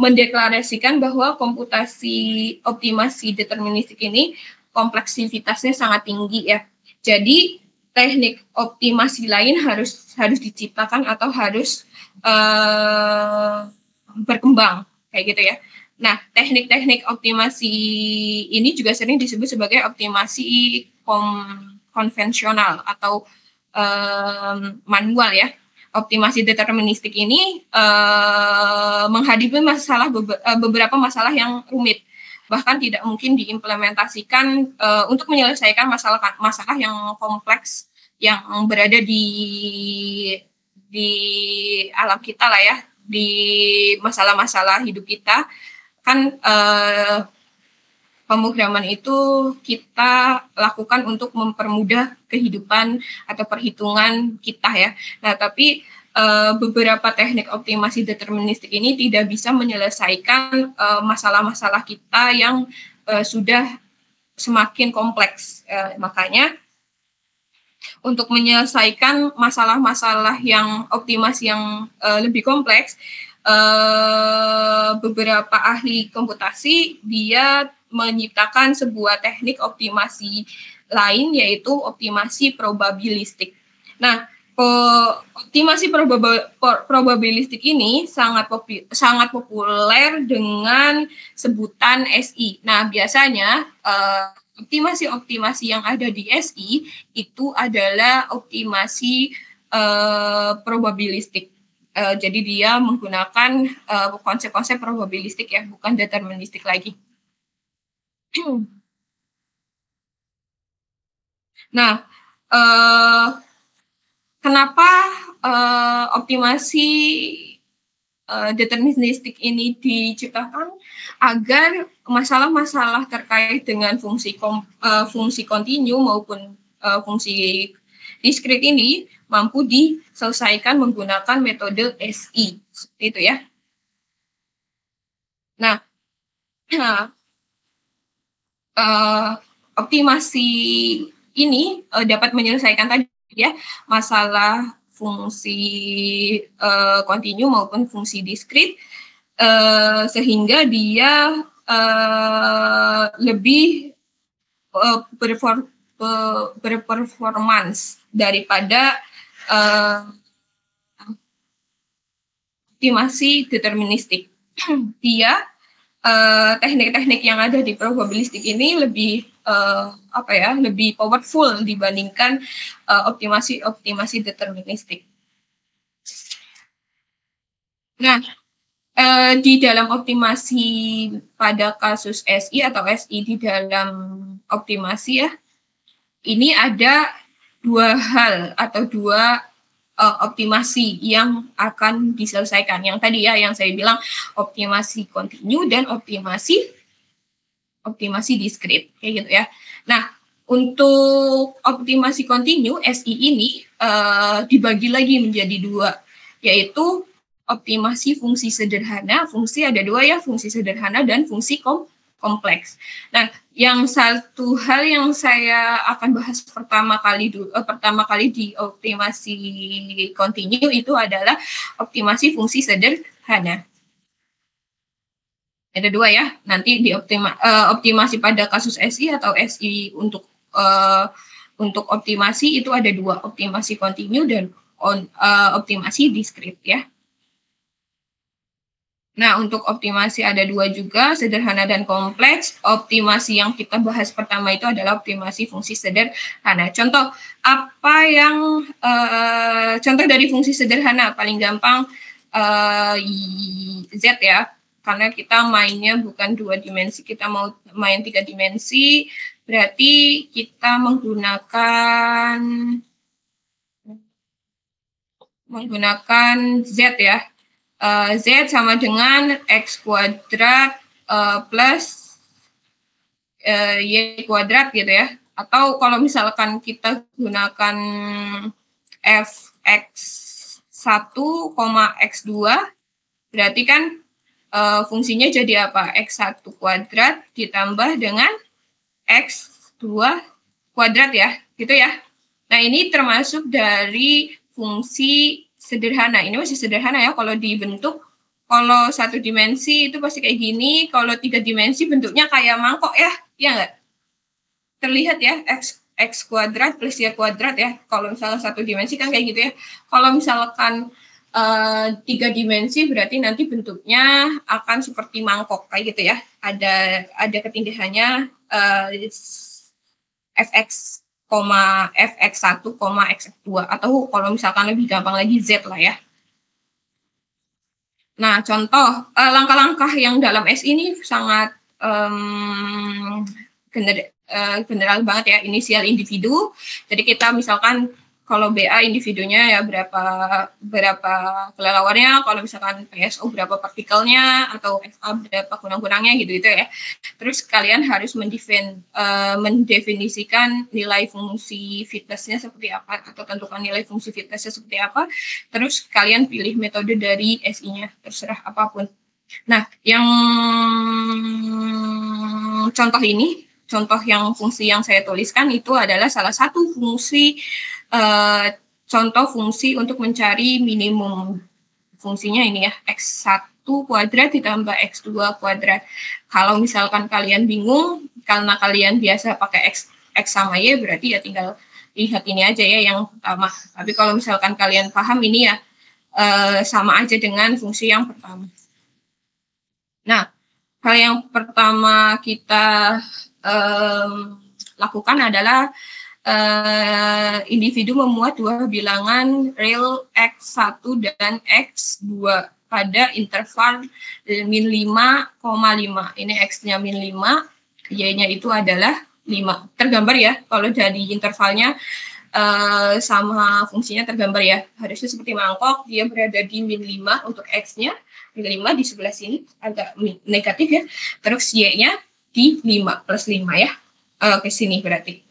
mendeklarasikan bahwa komputasi optimasi deterministik ini kompleksitasnya sangat tinggi ya. Jadi teknik optimasi lain harus diciptakan atau harus berkembang kayak gitu ya. Nah, teknik-teknik optimasi ini juga sering disebut sebagai optimasi konvensional atau manual ya. Optimasi deterministik ini menghadapi beberapa masalah yang rumit, bahkan tidak mungkin diimplementasikan untuk menyelesaikan masalah yang kompleks yang berada di alam kita lah ya, di masalah-masalah hidup kita. Kan pemrograman itu kita lakukan untuk mempermudah kehidupan atau perhitungan kita ya. Nah, tapi beberapa teknik optimasi deterministik ini tidak bisa menyelesaikan masalah-masalah kita yang sudah semakin kompleks. Makanya untuk menyelesaikan masalah-masalah yang optimasi yang lebih kompleks, beberapa ahli komputasi dia menciptakan sebuah teknik optimasi lain, yaitu optimasi probabilistik. Nah, optimasi probabilistik ini sangat populer dengan sebutan SI. Nah, biasanya optimasi yang ada di SI itu adalah optimasi probabilistik. Jadi dia menggunakan konsep-konsep probabilistik ya, bukan deterministik lagi. Nah, kenapa optimasi deterministik ini diciptakan? Agar masalah-masalah terkait dengan fungsi kontinu maupun fungsi diskrit ini mampu diselesaikan menggunakan metode SI, seperti itu ya. Nah, optimasi ini dapat menyelesaikan tadi ya masalah fungsi kontinu maupun fungsi diskrit, sehingga dia lebih berperformance daripada optimasi deterministik. Dia teknik-teknik yang ada di probabilistik ini lebih lebih powerful dibandingkan optimasi deterministik. Nah, di dalam optimasi pada kasus SI atau SI di dalam optimasi ya, ini ada dua hal atau dua optimasi yang akan diselesaikan. Yang tadi ya, yang saya bilang optimasi kontinu dan optimasi diskrit, kayak gitu ya. Nah, untuk optimasi kontinu SI ini dibagi lagi menjadi dua, yaitu optimasi fungsi sederhana. Fungsi ada dua ya, fungsi sederhana dan fungsi kompleks. Nah, yang satu hal yang saya akan bahas pertama kali di optimasi kontinu itu adalah optimasi fungsi sederhana. Ada dua ya, nanti di optimasi pada kasus SI atau SI untuk optimasi itu ada dua, optimasi kontinu dan optimasi diskrit ya. Nah, untuk optimasi ada 2 juga, sederhana dan kompleks. Optimasi yang kita bahas pertama itu adalah optimasi fungsi sederhana. Contoh, apa yang contoh dari fungsi sederhana paling gampang Z ya, karena kita mainnya bukan 2 dimensi, kita mau main 3 dimensi, berarti kita menggunakan Z ya. Z sama dengan X kuadrat plus Y kuadrat gitu ya. Atau kalau misalkan kita gunakan Fx1, X2, berarti kan fungsinya jadi apa? X1 kuadrat ditambah dengan X2 kuadrat ya, gitu ya. Nah, ini termasuk dari fungsi sederhana. Ini masih sederhana ya, kalau dibentuk, kalau 1 dimensi itu pasti kayak gini, kalau 3 dimensi bentuknya kayak mangkok ya, ya nggak? Terlihat ya, X kuadrat plus Y kuadrat ya, kalau misalnya 1 dimensi kan kayak gitu ya. Kalau misalkan 3 dimensi berarti nanti bentuknya akan seperti mangkok kayak gitu ya. Ada ketindihannya Fx, Fx1, Xx2, atau kalau misalkan lebih gampang lagi Z lah ya. Nah, contoh langkah-langkah yang dalam S ini sangat general banget ya, inisial individu. Jadi kita misalkan kalau BA individunya ya berapa kelelawarnya, kalau misalkan PSO berapa partikelnya, atau FA berapa kurang-kurangnya gitu ya. Terus kalian harus mendefinisikan nilai fungsi fitnessnya seperti apa, atau tentukan nilai fungsi fitnessnya seperti apa. Terus kalian pilih metode dari SI-nya, terserah apapun. Nah, yang contoh yang fungsi yang saya tuliskan itu adalah salah satu fungsi contoh fungsi untuk mencari minimum. Fungsinya ini ya, X1 kuadrat ditambah X2 kuadrat. Kalau misalkan kalian bingung karena kalian biasa pakai X sama Y, berarti ya tinggal lihat ini aja ya yang pertama. Tapi kalau misalkan kalian paham ini ya sama aja dengan fungsi yang pertama. Nah, hal yang pertama kita lakukan adalah individu memuat 2 bilangan real X1 dan X2 pada interval min 5,5. Ini X-nya min 5, Y-nya itu adalah 5. Tergambar ya, kalau dari intervalnya sama fungsinya tergambar ya. Harusnya seperti mangkok, dia berada di min 5 untuk X-nya, min 5 di sebelah sini, agak negatif ya. Terus Y-nya di 5, plus 5 ya. Ke sini berarti.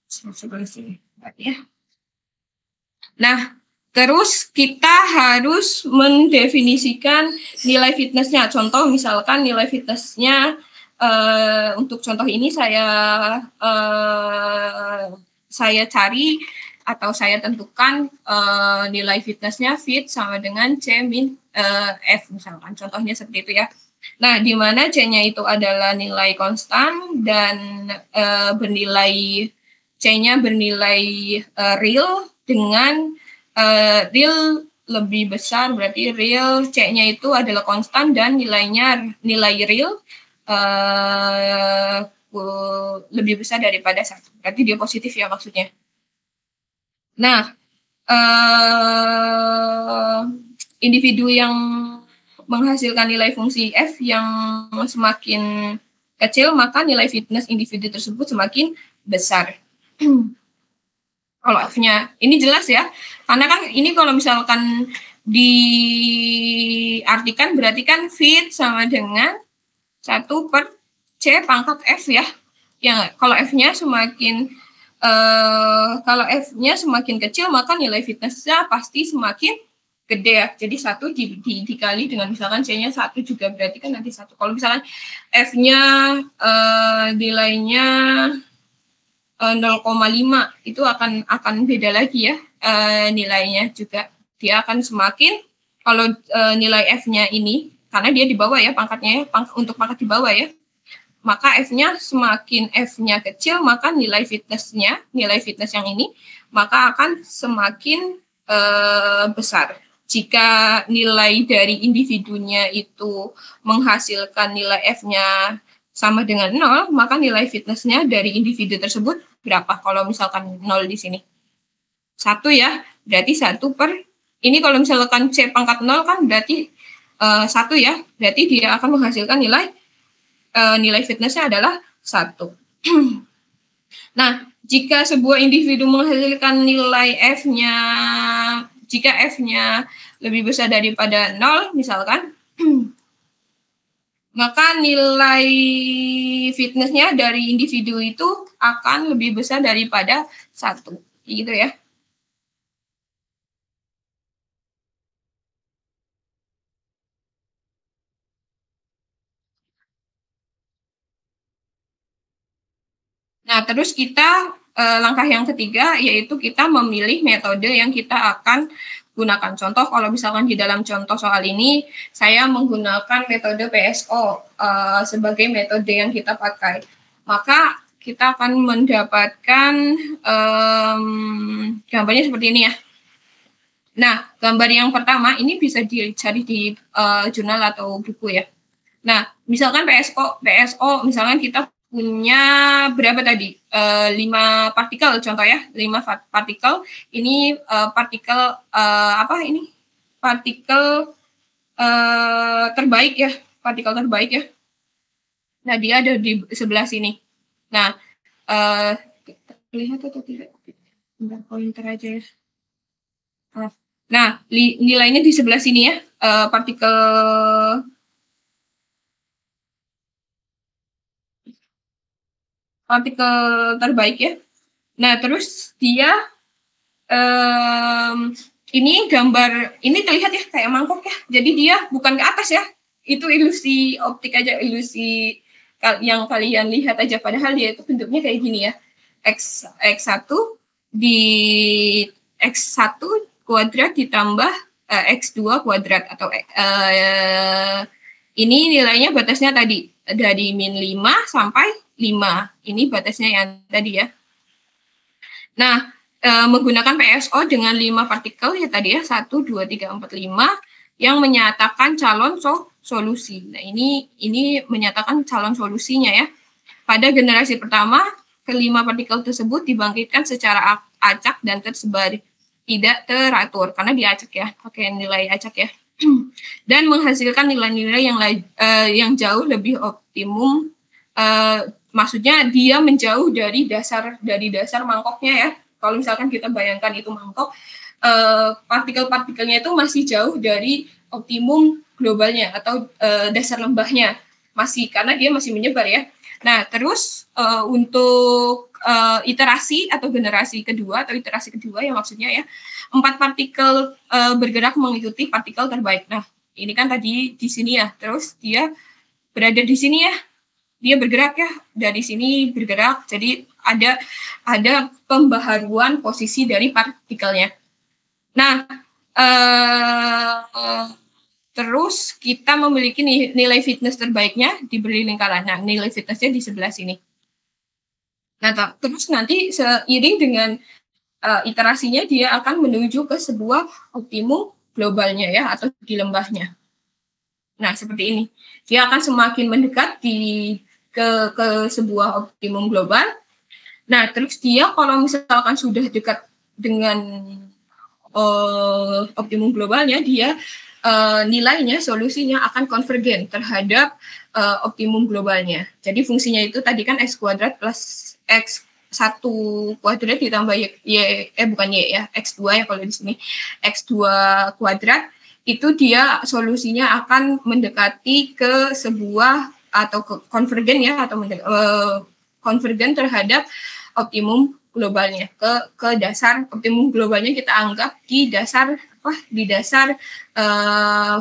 Sebelah sini berarti ya. Nah, terus kita harus mendefinisikan nilai fitnessnya. Contoh misalkan nilai fitnessnya untuk contoh ini saya cari atau saya tentukan nilai fitnessnya fit sama dengan C min F misalkan. Contohnya seperti itu ya. Nah, di mana C-nya itu adalah nilai konstan dan C-nya bernilai real dengan real lebih besar, berarti real C-nya itu adalah konstan dan nilai real lebih besar daripada 1. Berarti dia positif ya maksudnya. Nah, individu yang menghasilkan nilai fungsi F yang semakin kecil, maka nilai fitness individu tersebut semakin besar. Kalau F-nya, ini jelas ya, karena kan ini kalau misalkan diartikan berarti kan fit sama dengan 1 per C pangkat F ya. Ya, kalau F-nya semakin kecil, maka nilai fitnessnya pasti semakin gede ya. Jadi 1 dikali dengan misalkan C-nya 1 juga berarti kan nanti 1. Kalau misalkan F-nya nilainya 0,5 itu akan beda lagi ya nilainya juga. Dia akan semakin kalau nilai F-nya ini karena dia di bawah ya pangkatnya ya, untuk pangkat di bawah ya. Maka F-nya semakin F-nya kecil, maka nilai fitness yang ini maka akan semakin besar. jika nilai dari individunya itu menghasilkan nilai F-nya sama dengan 0, maka nilai fitnessnya dari individu tersebut berapa? Kalau misalkan 0 di sini. 1 ya, berarti 1 per, ini kalau misalkan C pangkat 0 kan berarti 1 ya, berarti dia akan menghasilkan nilai fitnessnya adalah 1. Nah, jika sebuah individu menghasilkan nilai F-nya, jika F-nya lebih besar daripada 0 misalkan, maka nilai fitnessnya dari individu itu akan lebih besar daripada 1. Gitu ya. Nah, terus kita langkah yang ketiga yaitu kita memilih metode yang kita akan gunakan. Contoh kalau misalkan di dalam contoh soal ini saya menggunakan metode PSO sebagai metode yang kita pakai. Maka kita akan mendapatkan gambarnya seperti ini ya. Nah, gambar yang pertama ini bisa dicari di jurnal atau buku ya. Nah, misalkan PSO misalkan kita punya berapa tadi? 5 partikel contoh ya, 5 partikel. Ini partikel apa ini? Partikel terbaik ya, partikel terbaik ya. Nah, dia ada di sebelah sini. Nah, lihat atau tidak? Bentar, pointer aja ya. Nah, nilainya di sebelah sini ya, partikel terbaik ya. Nah, terus dia ini gambar, ini terlihat ya kayak mangkok ya. Jadi dia bukan ke atas ya. Itu ilusi optik aja, ilusi yang kalian lihat aja. Padahal dia itu bentuknya kayak gini ya. X1 di X1 kuadrat ditambah X2 kuadrat atau ini nilainya batasnya tadi dari min 5 sampai 5. Ini batasnya yang tadi ya. Nah, menggunakan PSO dengan 5 partikel ya tadi ya, 1, 2, 3, 4, 5 yang menyatakan calon solusi. Nah, ini menyatakan calon solusinya ya. Pada generasi pertama, kelima partikel tersebut dibangkitkan secara acak dan tersebar, tidak teratur karena diacak ya, pakai nilai acak ya. Dan menghasilkan nilai-nilai yang jauh lebih optimum. Maksudnya dia menjauh dari dasar mangkoknya ya. Kalau misalkan kita bayangkan itu mangkok, partikel-partikelnya itu masih jauh dari optimum globalnya atau dasar lembahnya masih, karena dia masih menyebar ya. Nah, terus untuk iterasi atau generasi kedua atau iterasi kedua ya maksudnya ya, 4 partikel bergerak mengikuti partikel terbaik. Nah, ini kan tadi di sini ya, terus dia berada di sini ya, dia bergerak ya, dari sini bergerak, jadi ada pembaharuan posisi dari partikelnya. Nah, terus kita memiliki nilai fitness terbaiknya diberi lingkaran. Nah, nilai fitnessnya di sebelah sini. Nah, terus nanti seiring dengan iterasinya dia akan menuju ke sebuah optimum globalnya ya, atau di lembahnya. Nah, seperti ini. Dia akan semakin mendekat ke sebuah optimum global. Nah, terus dia kalau misalkan sudah dekat dengan optimum globalnya, dia nilainya, solusinya akan konvergen terhadap optimum globalnya. Jadi fungsinya itu tadi kan X kuadrat plus X1 kuadrat ditambah bukan Y ya, X2 ya kalau di sini. X2 kuadrat itu dia solusinya akan mendekati ke sebuah atau ke konvergen ya, atau konvergen terhadap optimum globalnya, ke dasar optimum globalnya kita anggap di dasar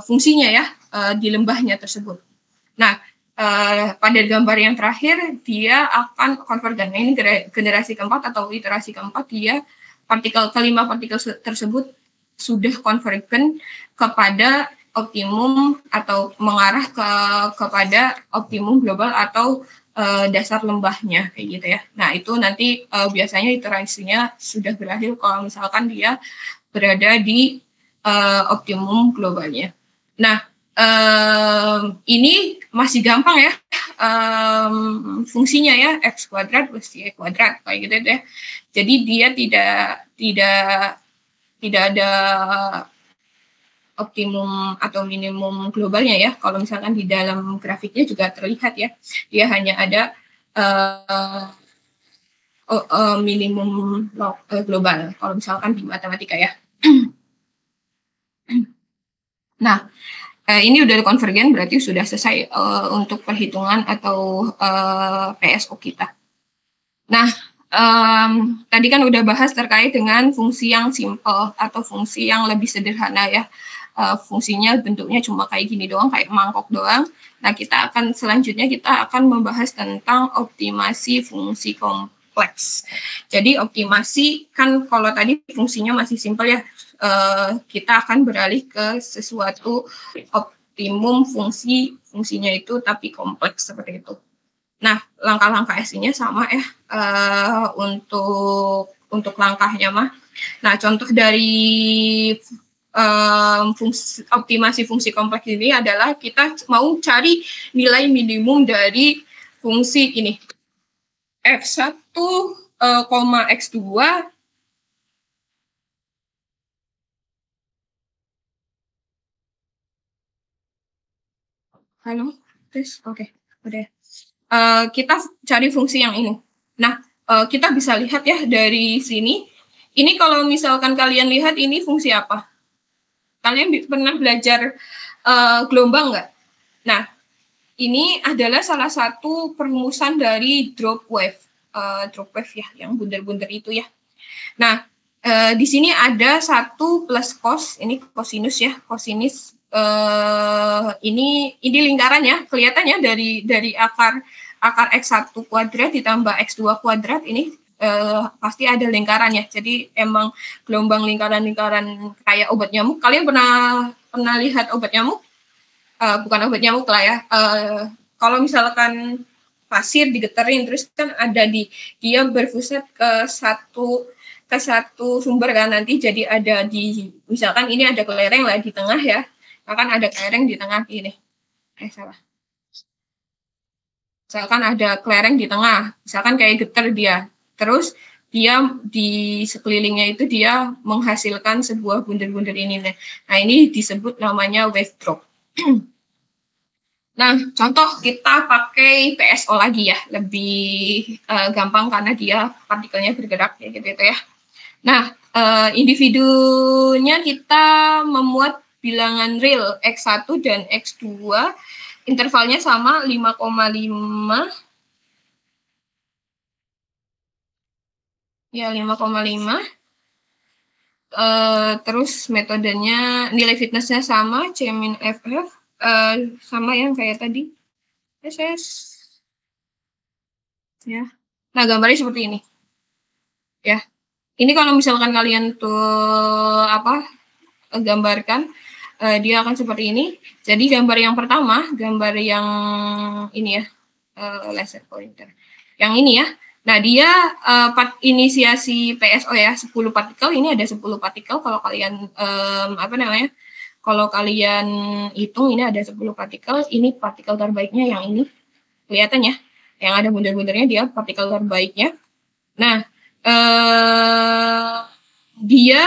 fungsinya ya, di lembahnya tersebut. Nah, pada gambar yang terakhir dia akan konvergen. Nah, ini generasi keempat atau iterasi keempat, dia kelima partikel tersebut sudah konvergen kepada optimum atau mengarah kepada optimum global atau dasar lembahnya kayak gitu ya. Nah, itu nanti biasanya iterasinya sudah berakhir kalau misalkan dia berada di optimum globalnya. Nah, ini masih gampang ya fungsinya ya, x kuadrat plus y kuadrat kayak gitu ya. Jadi dia tidak ada optimum atau minimum globalnya ya. Kalau misalkan di dalam grafiknya juga terlihat ya, dia hanya ada minimum global kalau misalkan di matematika ya. Nah, ini udah konvergen berarti sudah selesai untuk perhitungan atau PSO kita. Nah, tadi kan udah bahas terkait dengan fungsi yang simple atau fungsi yang lebih sederhana ya. Fungsinya bentuknya cuma kayak gini doang, kayak mangkok doang. Nah, selanjutnya kita akan membahas tentang optimasi fungsi kompleks. Jadi optimasi kan kalau tadi fungsinya masih simpel ya, kita akan beralih ke sesuatu optimum fungsinya itu tapi kompleks seperti itu. Nah, langkah-langkah SI-nya sama ya untuk langkahnya mah. Nah, contoh dari optimasi fungsi kompleks ini adalah kita mau cari nilai minimum dari fungsi ini f1, x2 halo, tes, oke, udah. Kita cari fungsi yang ini. Nah, kita bisa lihat ya dari sini. Ini kalau misalkan kalian lihat ini fungsi apa? Kalian pernah belajar gelombang nggak? Nah, ini adalah salah satu perumusan dari drop wave ya, yang bundar-bundar itu ya. Nah, di sini ada satu plus cos, ini kosinus ya, kosinus ini lingkaran ya, kelihatannya dari akar x1 kuadrat ditambah x2 kuadrat ini pasti ada lingkarannya. Jadi emang gelombang lingkaran-lingkaran kayak obat nyamuk. Kalian pernah lihat obat nyamuk? Bukan obat nyamuk lah ya. Kalau misalkan pasir digeterin terus kan ada dia berpusat ke satu sumber kan, nanti jadi ada misalkan ini ada kelereng lah di tengah ya. Akan ada kelereng di tengah ini. Salah. Misalkan ada kelereng di tengah, misalkan kayak getar dia. Terus dia di sekelilingnya itu dia menghasilkan sebuah bundar-bundar ini. Nah, ini disebut namanya wave drop. Nah, contoh kita pakai PSO lagi ya, lebih gampang karena dia partikelnya bergerak ya gitu ya. Nah, individunya kita memuat bilangan real X1 dan X2, intervalnya sama 5,5 ya 5,5. Terus metodenya nilai fitnessnya sama, C-min FF sama yang kayak tadi SS ya. Nah, gambarnya seperti ini ya. Ini kalau misalkan kalian tuh gambarkan dia akan seperti ini. Jadi gambar yang pertama, gambar yang ini ya, laser pointer. Yang ini ya. Nah, dia inisiasi PSO ya, 10 partikel. Ini ada 10 partikel kalau kalian kalau kalian hitung ini ada 10 partikel. Ini partikel terbaiknya yang ini. Kelihatan ya. Yang ada bundar-bundarnya dia partikel terbaiknya. Nah, dia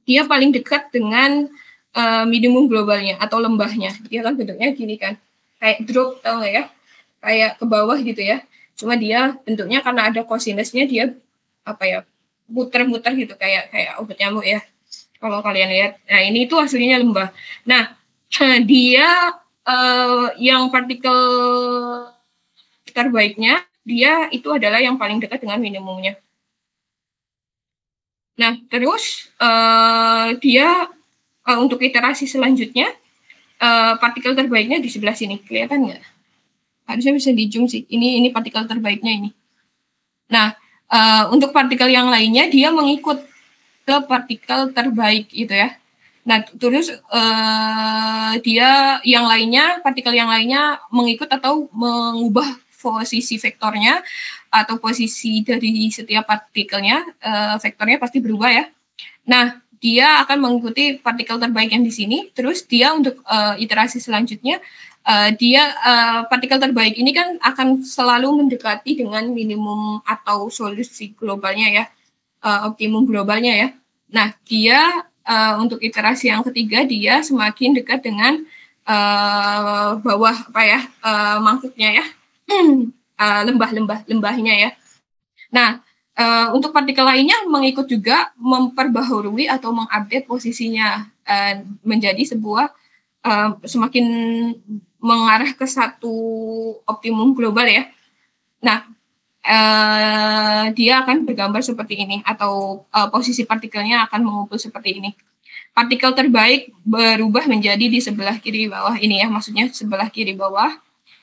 dia paling dekat dengan minimum globalnya atau lembahnya. Dia kan bentuknya gini kan, kayak drop, tau nggak ya, kayak ke bawah gitu ya. Cuma dia bentuknya karena ada kosinusnya dia muter-muter gitu kayak obat nyamuk ya. Kalau kalian lihat, nah ini tuh aslinya lembah. Nah, dia yang partikel terbaiknya dia itu adalah yang paling dekat dengan minimumnya. Nah, terus dia untuk iterasi selanjutnya partikel terbaiknya di sebelah sini, kelihatan nggak? Harusnya bisa di zoom sih. Ini partikel terbaiknya ini. Nah, untuk partikel yang lainnya dia mengikut ke partikel terbaik gitu ya. Nah, terus dia partikel yang lainnya mengikut atau mengubah posisi vektornya atau posisi dari setiap partikelnya, vektornya pasti berubah ya. Nah, dia akan mengikuti partikel terbaik yang di sini, terus dia untuk iterasi selanjutnya, partikel terbaik ini kan akan selalu mendekati dengan minimum atau solusi globalnya ya, optimum globalnya ya. Nah, dia untuk iterasi yang ketiga, dia semakin dekat dengan bawah mangkuknya ya, lembahnya ya. Nah, untuk partikel lainnya mengikut juga memperbaharui atau mengupdate posisinya menjadi sebuah semakin mengarah ke satu optimum global ya. Nah, dia akan bergambar seperti ini atau posisi partikelnya akan mengumpul seperti ini. Partikel terbaik berubah menjadi di sebelah kiri bawah ini ya, maksudnya sebelah kiri bawah.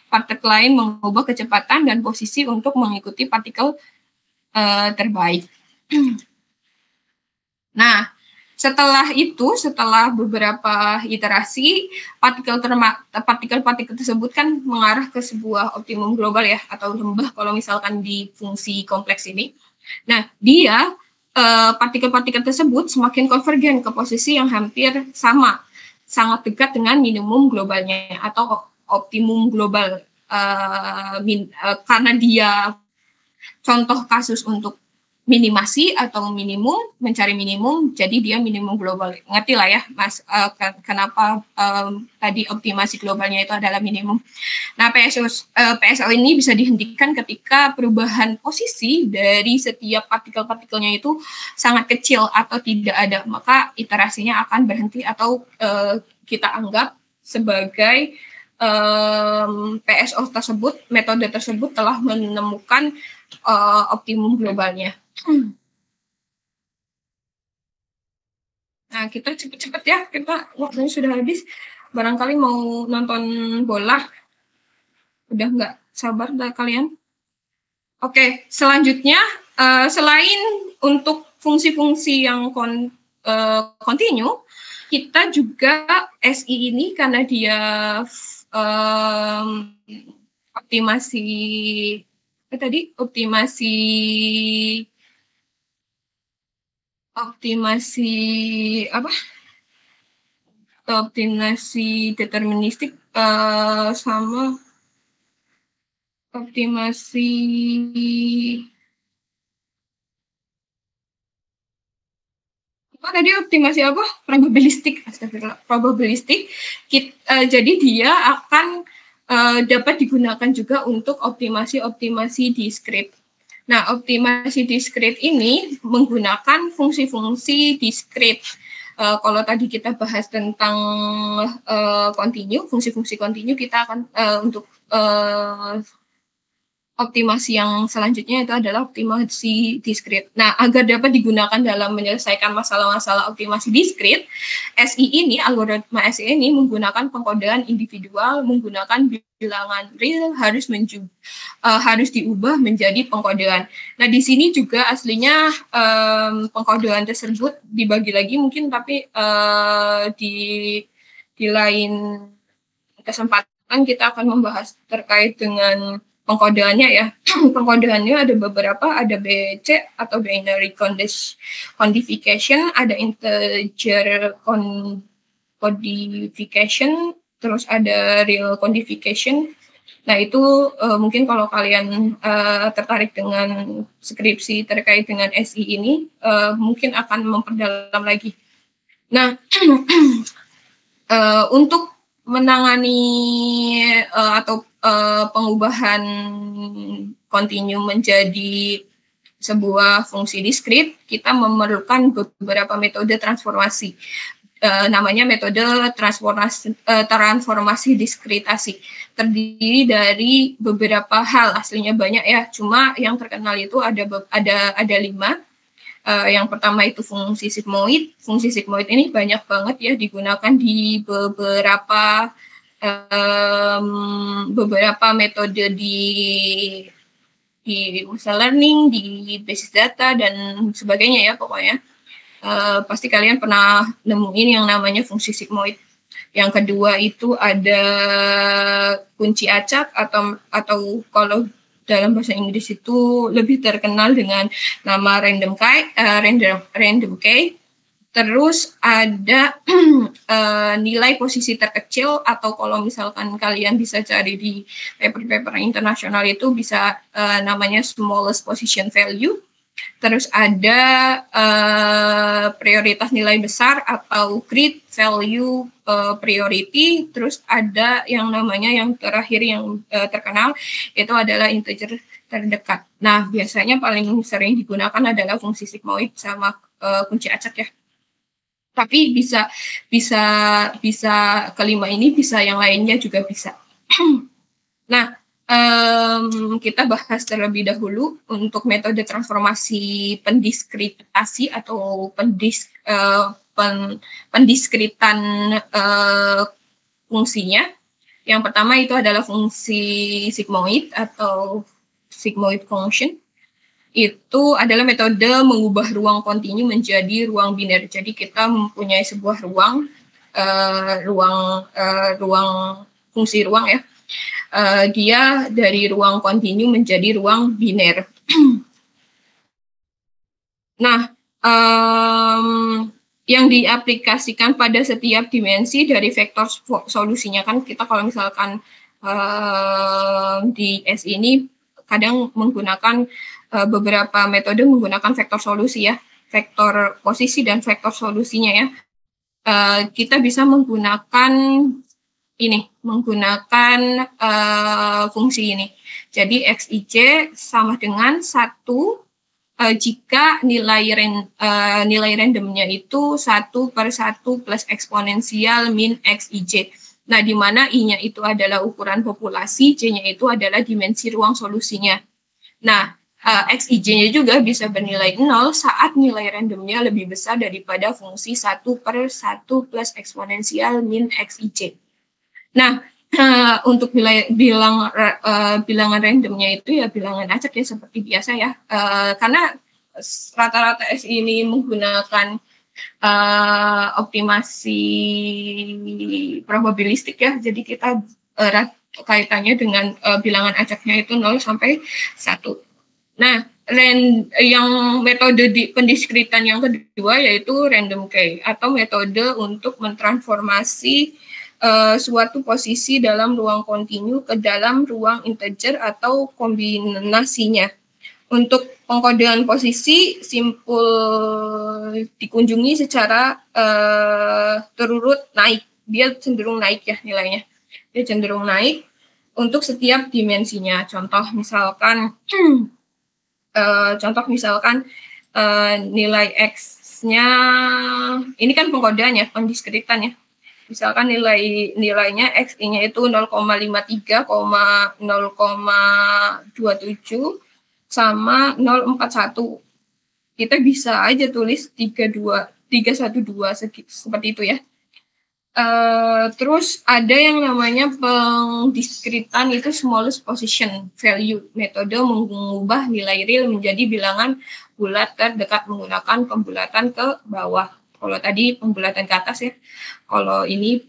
Partikel lain mengubah kecepatan dan posisi untuk mengikuti partikel terbaik. Nah, setelah beberapa iterasi, partikel-partikel tersebut kan mengarah ke sebuah optimum global ya, atau lembah kalau misalkan di fungsi kompleks ini. Nah, dia partikel-partikel tersebut semakin konvergen ke posisi yang hampir sama, sangat dekat dengan minimum globalnya atau optimum global, karena dia contoh kasus untuk minimasi atau minimum, mencari minimum, jadi dia minimum global. Ngerti lah ya, Mas, kenapa tadi optimasi globalnya itu adalah minimum. Nah, PSO ini bisa dihentikan ketika perubahan posisi dari setiap partikel-partikelnya itu sangat kecil atau tidak ada, maka iterasinya akan berhenti atau kita anggap sebagai PSO tersebut, metode tersebut telah menemukan optimum globalnya. Nah, kita cepet-cepet ya, waktunya sudah habis. Barangkali mau nonton bola, udah nggak sabar dah kalian. Oke, selanjutnya selain untuk fungsi-fungsi yang kontinu, kita juga SI ini karena dia optimasi deterministik sama optimasi probabilistik. Jadi dia akan dapat digunakan juga untuk optimasi diskrit. Nah, optimasi diskrit ini menggunakan fungsi-fungsi diskrit. Kalau tadi kita bahas tentang kontinu, fungsi-fungsi kontinu, kita akan untuk optimasi yang selanjutnya itu adalah optimasi diskrit. Nah, agar dapat digunakan dalam menyelesaikan masalah-masalah optimasi diskrit, algoritma SI ini menggunakan pengkodean individual, menggunakan bilangan real, harus diubah menjadi pengkodean. Nah, di sini juga aslinya pengkodean tersebut dibagi lagi mungkin, tapi di lain kesempatan kita akan membahas terkait dengan pengkodeannya ya. Pengkodeannya ada beberapa, ada BC atau binary codification, ada integer codification, terus ada real codification. Nah, itu mungkin kalau kalian tertarik dengan skripsi terkait dengan SI ini, mungkin akan memperdalam lagi. Nah, untuk menangani atau pengubahan kontinu menjadi sebuah fungsi diskrit, kita memerlukan beberapa metode transformasi. Namanya metode transformasi diskritasi. Terdiri dari beberapa hal, aslinya banyak ya, cuma yang terkenal itu ada 5. Yang pertama itu fungsi sigmoid. Fungsi sigmoid ini banyak banget ya digunakan di beberapa metode di machine learning, di basis data dan sebagainya ya pokoknya. Pasti kalian pernah nemuin yang namanya fungsi sigmoid. Yang kedua itu ada kunci acak atau kalau dalam bahasa Inggris itu lebih terkenal dengan nama random key. Terus ada nilai posisi terkecil, atau kalau misalkan kalian bisa cari di paper-paper internasional itu bisa namanya smallest position value. Terus ada prioritas nilai besar atau grid value priority. Terus ada yang namanya yang terakhir yang terkenal itu adalah integer terdekat. Nah, biasanya paling sering digunakan adalah fungsi sigmoid sama kunci acak ya. Tapi bisa kelima ini, bisa yang lainnya juga bisa. Nah, kita bahas terlebih dahulu untuk metode transformasi pendiskritasi atau pendiskritan fungsinya. Yang pertama itu adalah fungsi sigmoid atau sigmoid function. Itu adalah metode mengubah ruang kontinu menjadi ruang biner. Jadi kita mempunyai sebuah ruang fungsi ruang ya. Dia dari ruang kontinu menjadi ruang biner. Nah, yang diaplikasikan pada setiap dimensi dari vektor solusinya, kan kita kalau misalkan di S ini kadang menggunakan beberapa metode menggunakan vektor solusi ya, vektor posisi dan vektor solusinya ya. Kita bisa menggunakan fungsi ini. Jadi XIJ sama dengan 1 jika nilai randomnya itu 1/1 plus eksponensial min XIJ. Nah, di mana I-nya itu adalah ukuran populasi, J-nya itu adalah dimensi ruang solusinya. Nah, XIJ-nya juga bisa bernilai 0 saat nilai randomnya lebih besar daripada fungsi 1/1 plus eksponensial min XIJ. Nah, untuk bilangan randomnya itu ya bilangan acak ya, seperti biasa ya. Karena rata-rata S ini menggunakan optimasi probabilistik ya. Jadi kita kaitannya dengan bilangan acaknya itu 0 sampai 1. Nah, yang metode pendiskritan yang kedua yaitu random key atau metode untuk mentransformasi suatu posisi dalam ruang kontinu ke dalam ruang integer atau kombinasinya. Untuk pengkodean posisi simpul dikunjungi secara terurut naik. Dia cenderung naik ya nilainya. Dia cenderung naik untuk setiap dimensinya. Contoh misalkan nilai X-nya, ini kan pengkodean ya, pendiskritan ya. Misalkan nilainya XI-nya itu 0,53, 0,27 sama 0,41. Kita bisa aja tulis 312 seperti itu ya. Terus ada yang namanya pendiskritan itu smallest position value, metode mengubah nilai real menjadi bilangan bulat terdekat menggunakan pembulatan ke bawah. Kalau tadi pembulatan ke atas ya, kalau ini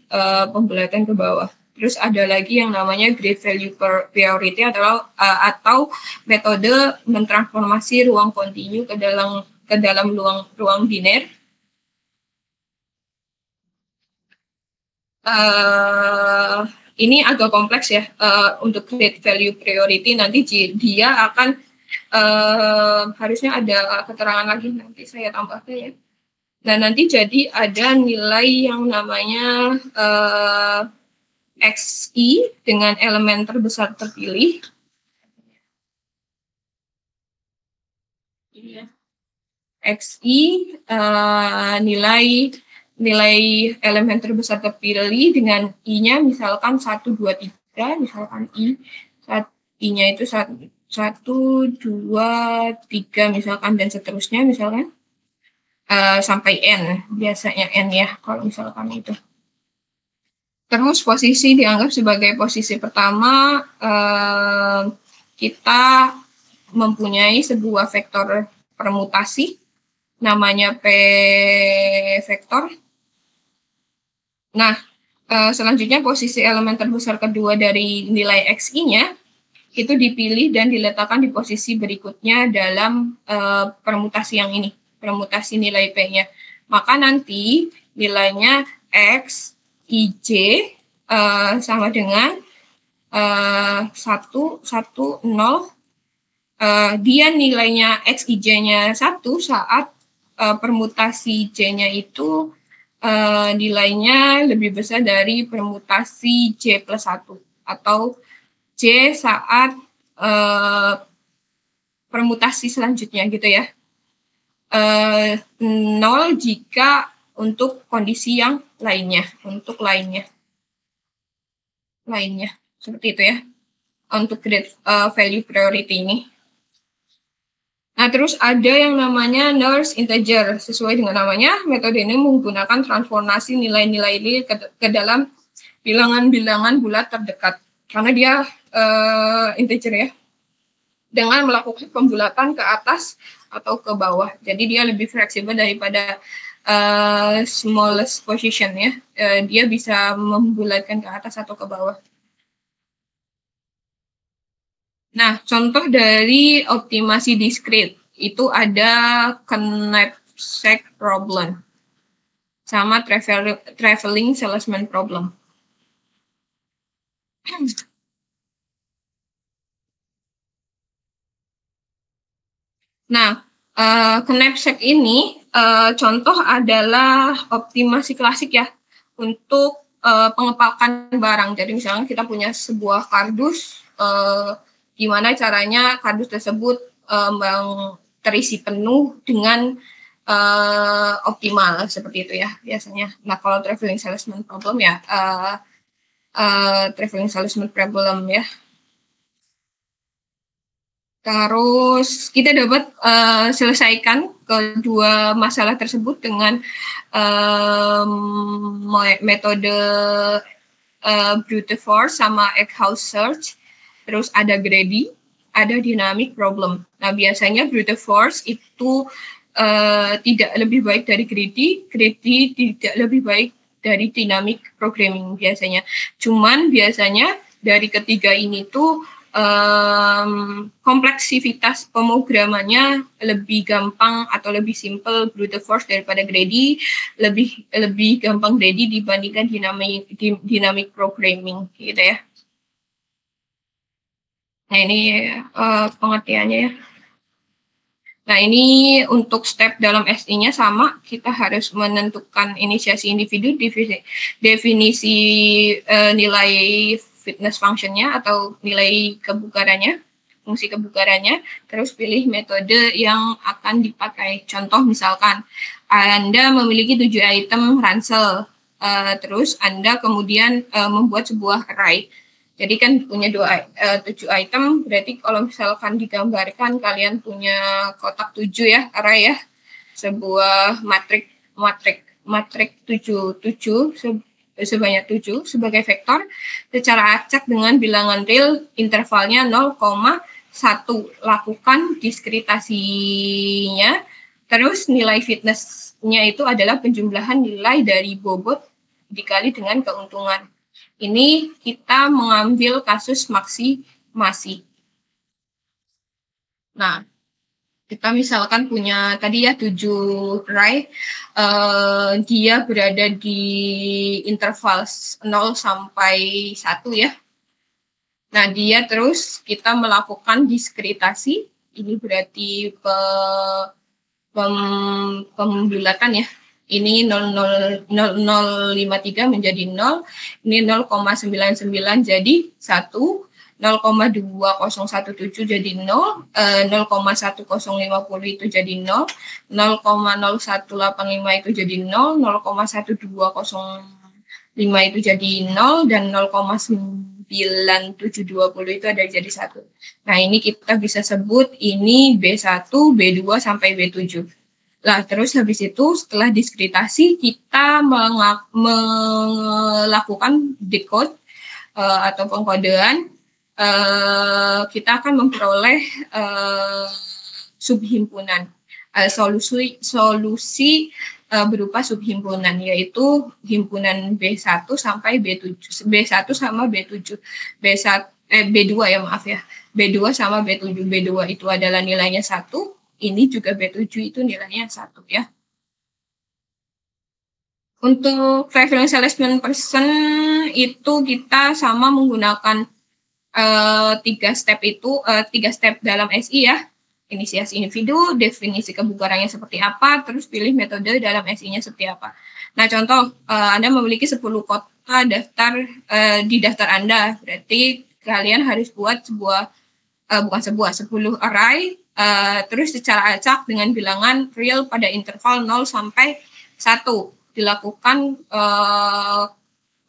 pembulatan ke bawah. Terus ada lagi yang namanya grid value priority atau metode mentransformasi ruang kontinu ke dalam ruang biner. Ini agak kompleks ya. Untuk grid value priority nanti dia akan harusnya ada keterangan lagi, nanti saya tambahkan ya. Dan nanti jadi ada nilai yang namanya XI dengan elemen terbesar terpilih. XI nilai elemen terbesar terpilih dengan I-nya misalkan 1, 2, 3, misalkan I-nya itu 1, 2, 3 misalkan, dan seterusnya misalkan sampai N, biasanya N ya kalau misalkan itu. Terus posisi dianggap sebagai posisi pertama. Kita mempunyai sebuah vektor permutasi namanya P vektor. Nah, Selanjutnya posisi elemen terbesar kedua dari nilai XI-nya itu dipilih dan diletakkan di posisi berikutnya dalam permutasi yang ini, permutasi nilai P-nya. Maka nanti nilainya X, IJ sama dengan 1, 1, 0. Dia nilainya X, IJ-nya 1 saat permutasi J-nya itu nilainya lebih besar dari permutasi J plus 1 atau J saat permutasi selanjutnya gitu ya. 0 jika untuk kondisi yang lainnya, lainnya seperti itu ya untuk grade value priority ini. Nah, terus ada yang namanya Nernst integer. Sesuai dengan namanya, metode ini menggunakan transformasi nilai-nilai ini ke dalam bilangan-bilangan bulat terdekat. Karena dia integer ya. Dengan melakukan pembulatan ke atas atau ke bawah. Jadi dia lebih fleksibel daripada smallest position ya. Dia bisa membulatkan ke atas atau ke bawah. Nah, contoh dari optimasi discrete itu ada knapsack problem sama traveling salesman problem. Nah, knapsack ini contoh adalah optimasi klasik ya untuk pengepakan barang. Jadi misalnya kita punya sebuah kardus, gimana caranya kardus tersebut terisi penuh dengan optimal seperti itu ya biasanya. Nah, kalau traveling salesman problem ya ya. Terus kita dapat selesaikan kedua masalah tersebut dengan metode brute force sama Eckhouse search. Terus ada greedy, ada dynamic problem. Nah, biasanya brute force itu tidak lebih baik dari greedy tidak lebih baik dari dynamic programming biasanya. Cuman biasanya dari ketiga ini tuh kompleksivitas pemrogramannya lebih gampang atau lebih simple brute force daripada greedy, lebih gampang greedy dibandingkan dynamic programming gitu ya. Nah, ini pengertiannya ya. Nah, ini untuk step dalam SI-nya sama, kita harus menentukan inisiasi individu, definisi nilai fitness function-nya atau nilai kebugarannya, fungsi kebugarannya, terus pilih metode yang akan dipakai. Contoh misalkan, Anda memiliki 7 item ransel, terus Anda kemudian membuat sebuah array. Jadi kan punya 7 item, berarti kalau misalkan digambarkan kalian punya kotak 7 ya, array ya, sebuah matrik 7 sebanyak 7 sebagai vektor secara acak dengan bilangan real intervalnya 0,1. Lakukan diskritasinya, terus nilai fitness-nya itu adalah penjumlahan nilai dari bobot dikali dengan keuntungan. Ini kita mengambil kasus maksimasi. Nah, kita misalkan punya tadi ya 7 array, dia berada di interval 0 sampai 1 ya. Nah, dia terus kita melakukan diskritasi, ini berarti pembulatan ya. Ini 0053 menjadi 0, ini 0,99 jadi 1, 0,2017 jadi 0, 0,1050 itu jadi 0, 0,0185 itu jadi 0, 0,1205 itu jadi 0, dan 0,9720 itu ada jadi 1. Nah, ini kita bisa sebut ini B1, B2 sampai B7. Lah, terus habis itu setelah diskritasi kita melakukan decode atau pengkodean, kita akan memperoleh subhimpunan solusi berupa subhimpunan, yaitu himpunan B1 sampai B7, B1 sama B7, B2 ya maaf ya, B2 sama B7, B2 itu adalah nilainya 1, ini juga B7 itu nilainya 1 ya. Untuk preferential assessment person itu kita sama menggunakan 3 step itu, 3 step dalam SI ya. Inisiasi individu, definisi kebugarannya seperti apa, terus pilih metode dalam SI-nya seperti apa. Nah, contoh, Anda memiliki 10 kota daftar di daftar Anda, berarti kalian harus buat 10 array, terus secara acak dengan bilangan real pada interval 0 sampai 1. Dilakukan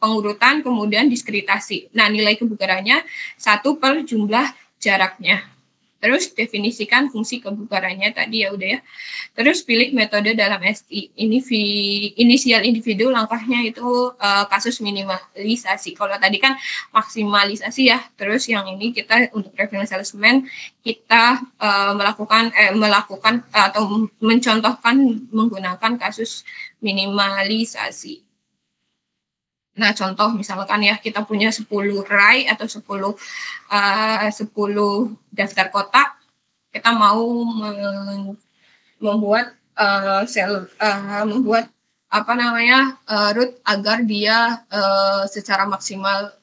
pengurutan, kemudian diskretasi. Nah, nilai kebugarannya 1 per jumlah jaraknya. Terus definisikan fungsi kebugarannya tadi ya udah ya. Terus pilih metode dalam SI. Inisial individu langkahnya itu kasus minimalisasi. Kalau tadi kan maksimalisasi ya. Terus yang ini kita untuk preferential assessment kita melakukan atau mencontohkan menggunakan kasus minimalisasi. Nah, contoh misalkan ya kita punya 10 array atau 10 daftar kota, kita mau membuat root agar dia secara maksimal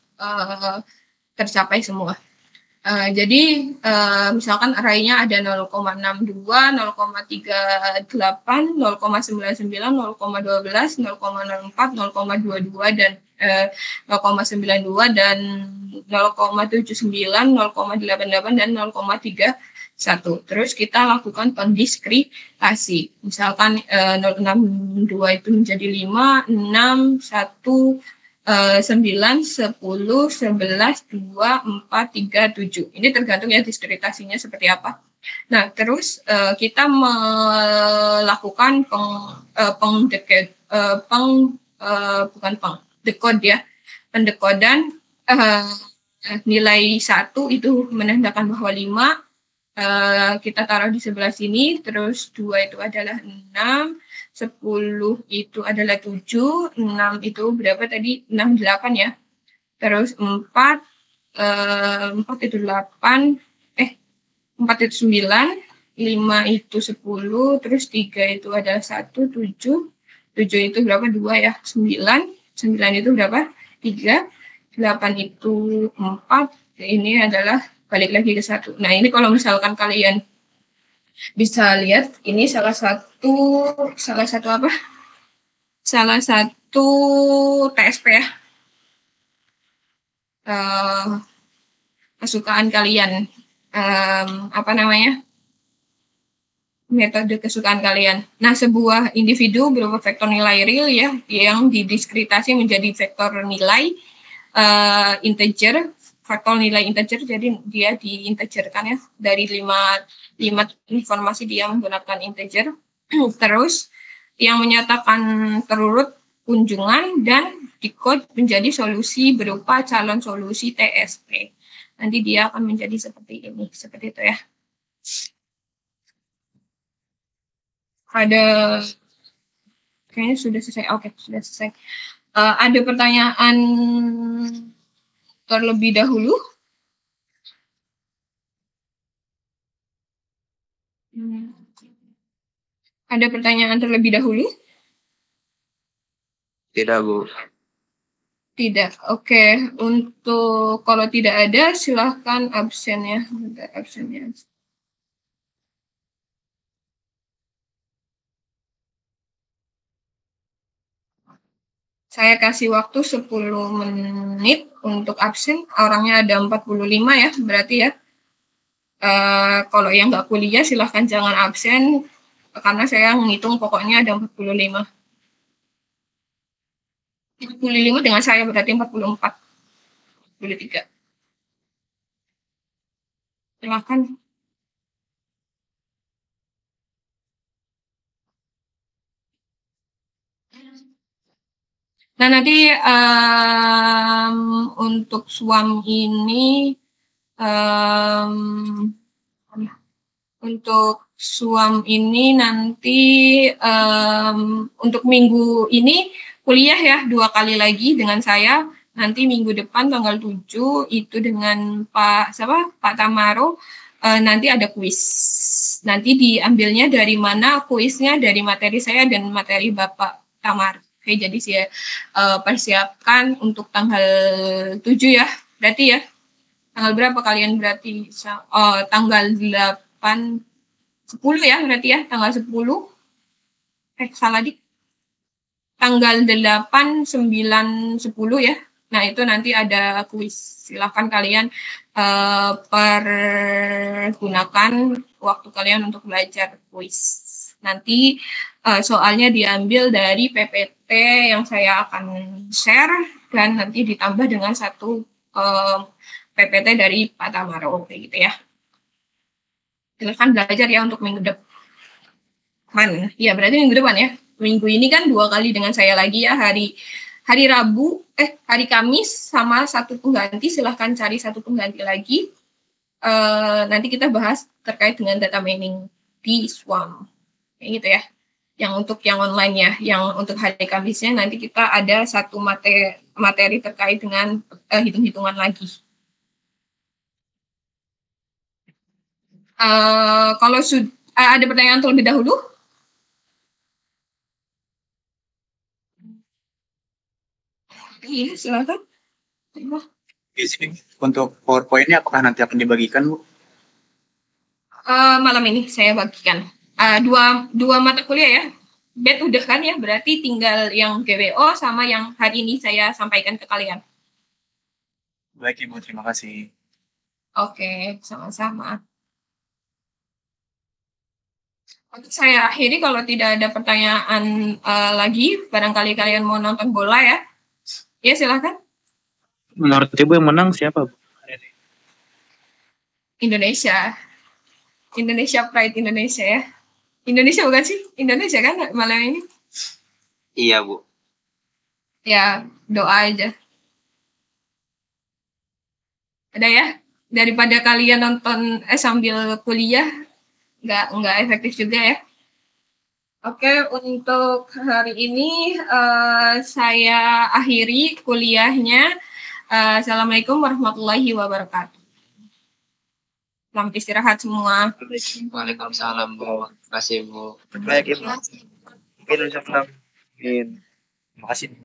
tercapai semua. Jadi misalkan array-nya ada 0,62, 0,38, 0,99, 0,12, 0,04, 0,22 dan 0,92 dan 0,79, 0,88 dan 0,31. Terus kita lakukan pendiskretasi. Misalkan 0,62 itu menjadi 5, 6, 1, 9, 10, 11, 2, 4, 3, 7. Ini tergantung ya diskretasinya seperti apa. Nah, terus kita melakukan dekod ya. Pendekodan nilai 1 itu menandakan bahwa 5, kita taruh di sebelah sini, terus 2 itu adalah 6, 10 itu adalah 7, 6 itu berapa tadi? 6, 8 ya. Terus 4 itu 8, 4 itu 9, 5 itu 10, terus 3 itu adalah 1, 7, 7 itu berapa? 2 ya, 9, 9 itu berapa? 3, 8 itu 4, ini adalah balik lagi ke 1. Nah, ini kalau misalkan kalian bisa lihat, ini salah satu TSP ya, kesukaan kalian, metode kesukaan kalian. Nah, sebuah individu berupa vektor nilai real ya, yang didiskretasi menjadi vektor nilai integer, faktor nilai integer, jadi dia diintegerkan ya, dari 5 informasi dia menggunakan integer. Terus yang menyatakan terurut kunjungan dan dikode menjadi solusi berupa calon solusi TSP. Nanti dia akan menjadi seperti ini, seperti itu ya. Ada, kayaknya sudah selesai. Oke, sudah selesai. Ada pertanyaan terlebih dahulu? Ada pertanyaan terlebih dahulu? Tidak, Bu. Tidak. Oke. Untuk kalau tidak ada, silahkan absen ya. Absennya. Saya kasih waktu 10 menit untuk absen. Orangnya ada 45 ya, berarti ya. Kalau yang nggak kuliah silahkan jangan absen, karena saya menghitung pokoknya ada 45. 45 dengan saya berarti 44. 43. Silahkan. Nah, nanti untuk SWAM ini untuk SWAM ini nanti untuk minggu ini kuliah ya 2 kali lagi dengan saya. Nanti minggu depan tanggal 7 itu dengan Pak Tamaro, nanti ada kuis. Nanti diambilnya dari mana kuisnya, dari materi saya dan materi Bapak Tamar. Oke, jadi saya persiapkan untuk tanggal 7 ya. Berarti ya. Tanggal berapa kalian berarti? Tanggal 8 10 ya berarti ya, tanggal 10. Salah dik. Tanggal 8, 9, 10 ya. Nah, itu nanti ada kuis. Silakan kalian pergunakan waktu kalian untuk belajar kuis. Nanti soalnya diambil dari PPT yang saya akan share dan nanti ditambah dengan satu PPT dari Pak Tamaro kayak gitu ya. Silakan belajar ya untuk minggu depan. Ya, berarti minggu depan ya. Minggu ini kan 2 kali dengan saya lagi ya, hari Kamis sama satu pengganti. Silahkan cari satu pengganti lagi. Nanti kita bahas terkait dengan data mining di SWAM. Kayak gitu ya. Yang untuk yang online ya, yang untuk hari Kamisnya nanti kita ada satu materi terkait dengan hitung-hitungan lagi. Kalau ada pertanyaan terlebih dahulu? Iya, silakan. Untuk PowerPoint-nya apakah nanti akan dibagikan, Bu? Malam ini saya bagikan. Dua mata kuliah ya. Bet udah kan ya, berarti tinggal yang GWO sama yang hari ini saya sampaikan ke kalian. Baik, Ibu. Terima kasih. Oke, sama-sama. Untuk saya akhiri, kalau tidak ada pertanyaan lagi, barangkali kalian mau nonton bola ya. Ya, silakan. Menurut Ibu yang menang siapa, Bu? Indonesia Pride Indonesia ya. Indonesia bukan sih? Indonesia kan malam ini? Iya, Bu. Ya, doa aja. Ada ya? Daripada kalian nonton sambil kuliah, nggak efektif juga ya. Oke, untuk hari ini saya akhiri kuliahnya. Assalamualaikum warahmatullahi wabarakatuh. Selamat istirahat semua. Waalaikumsalam, Bu. Terima kasih, Bu. Baik, Ibu. Terima kasih.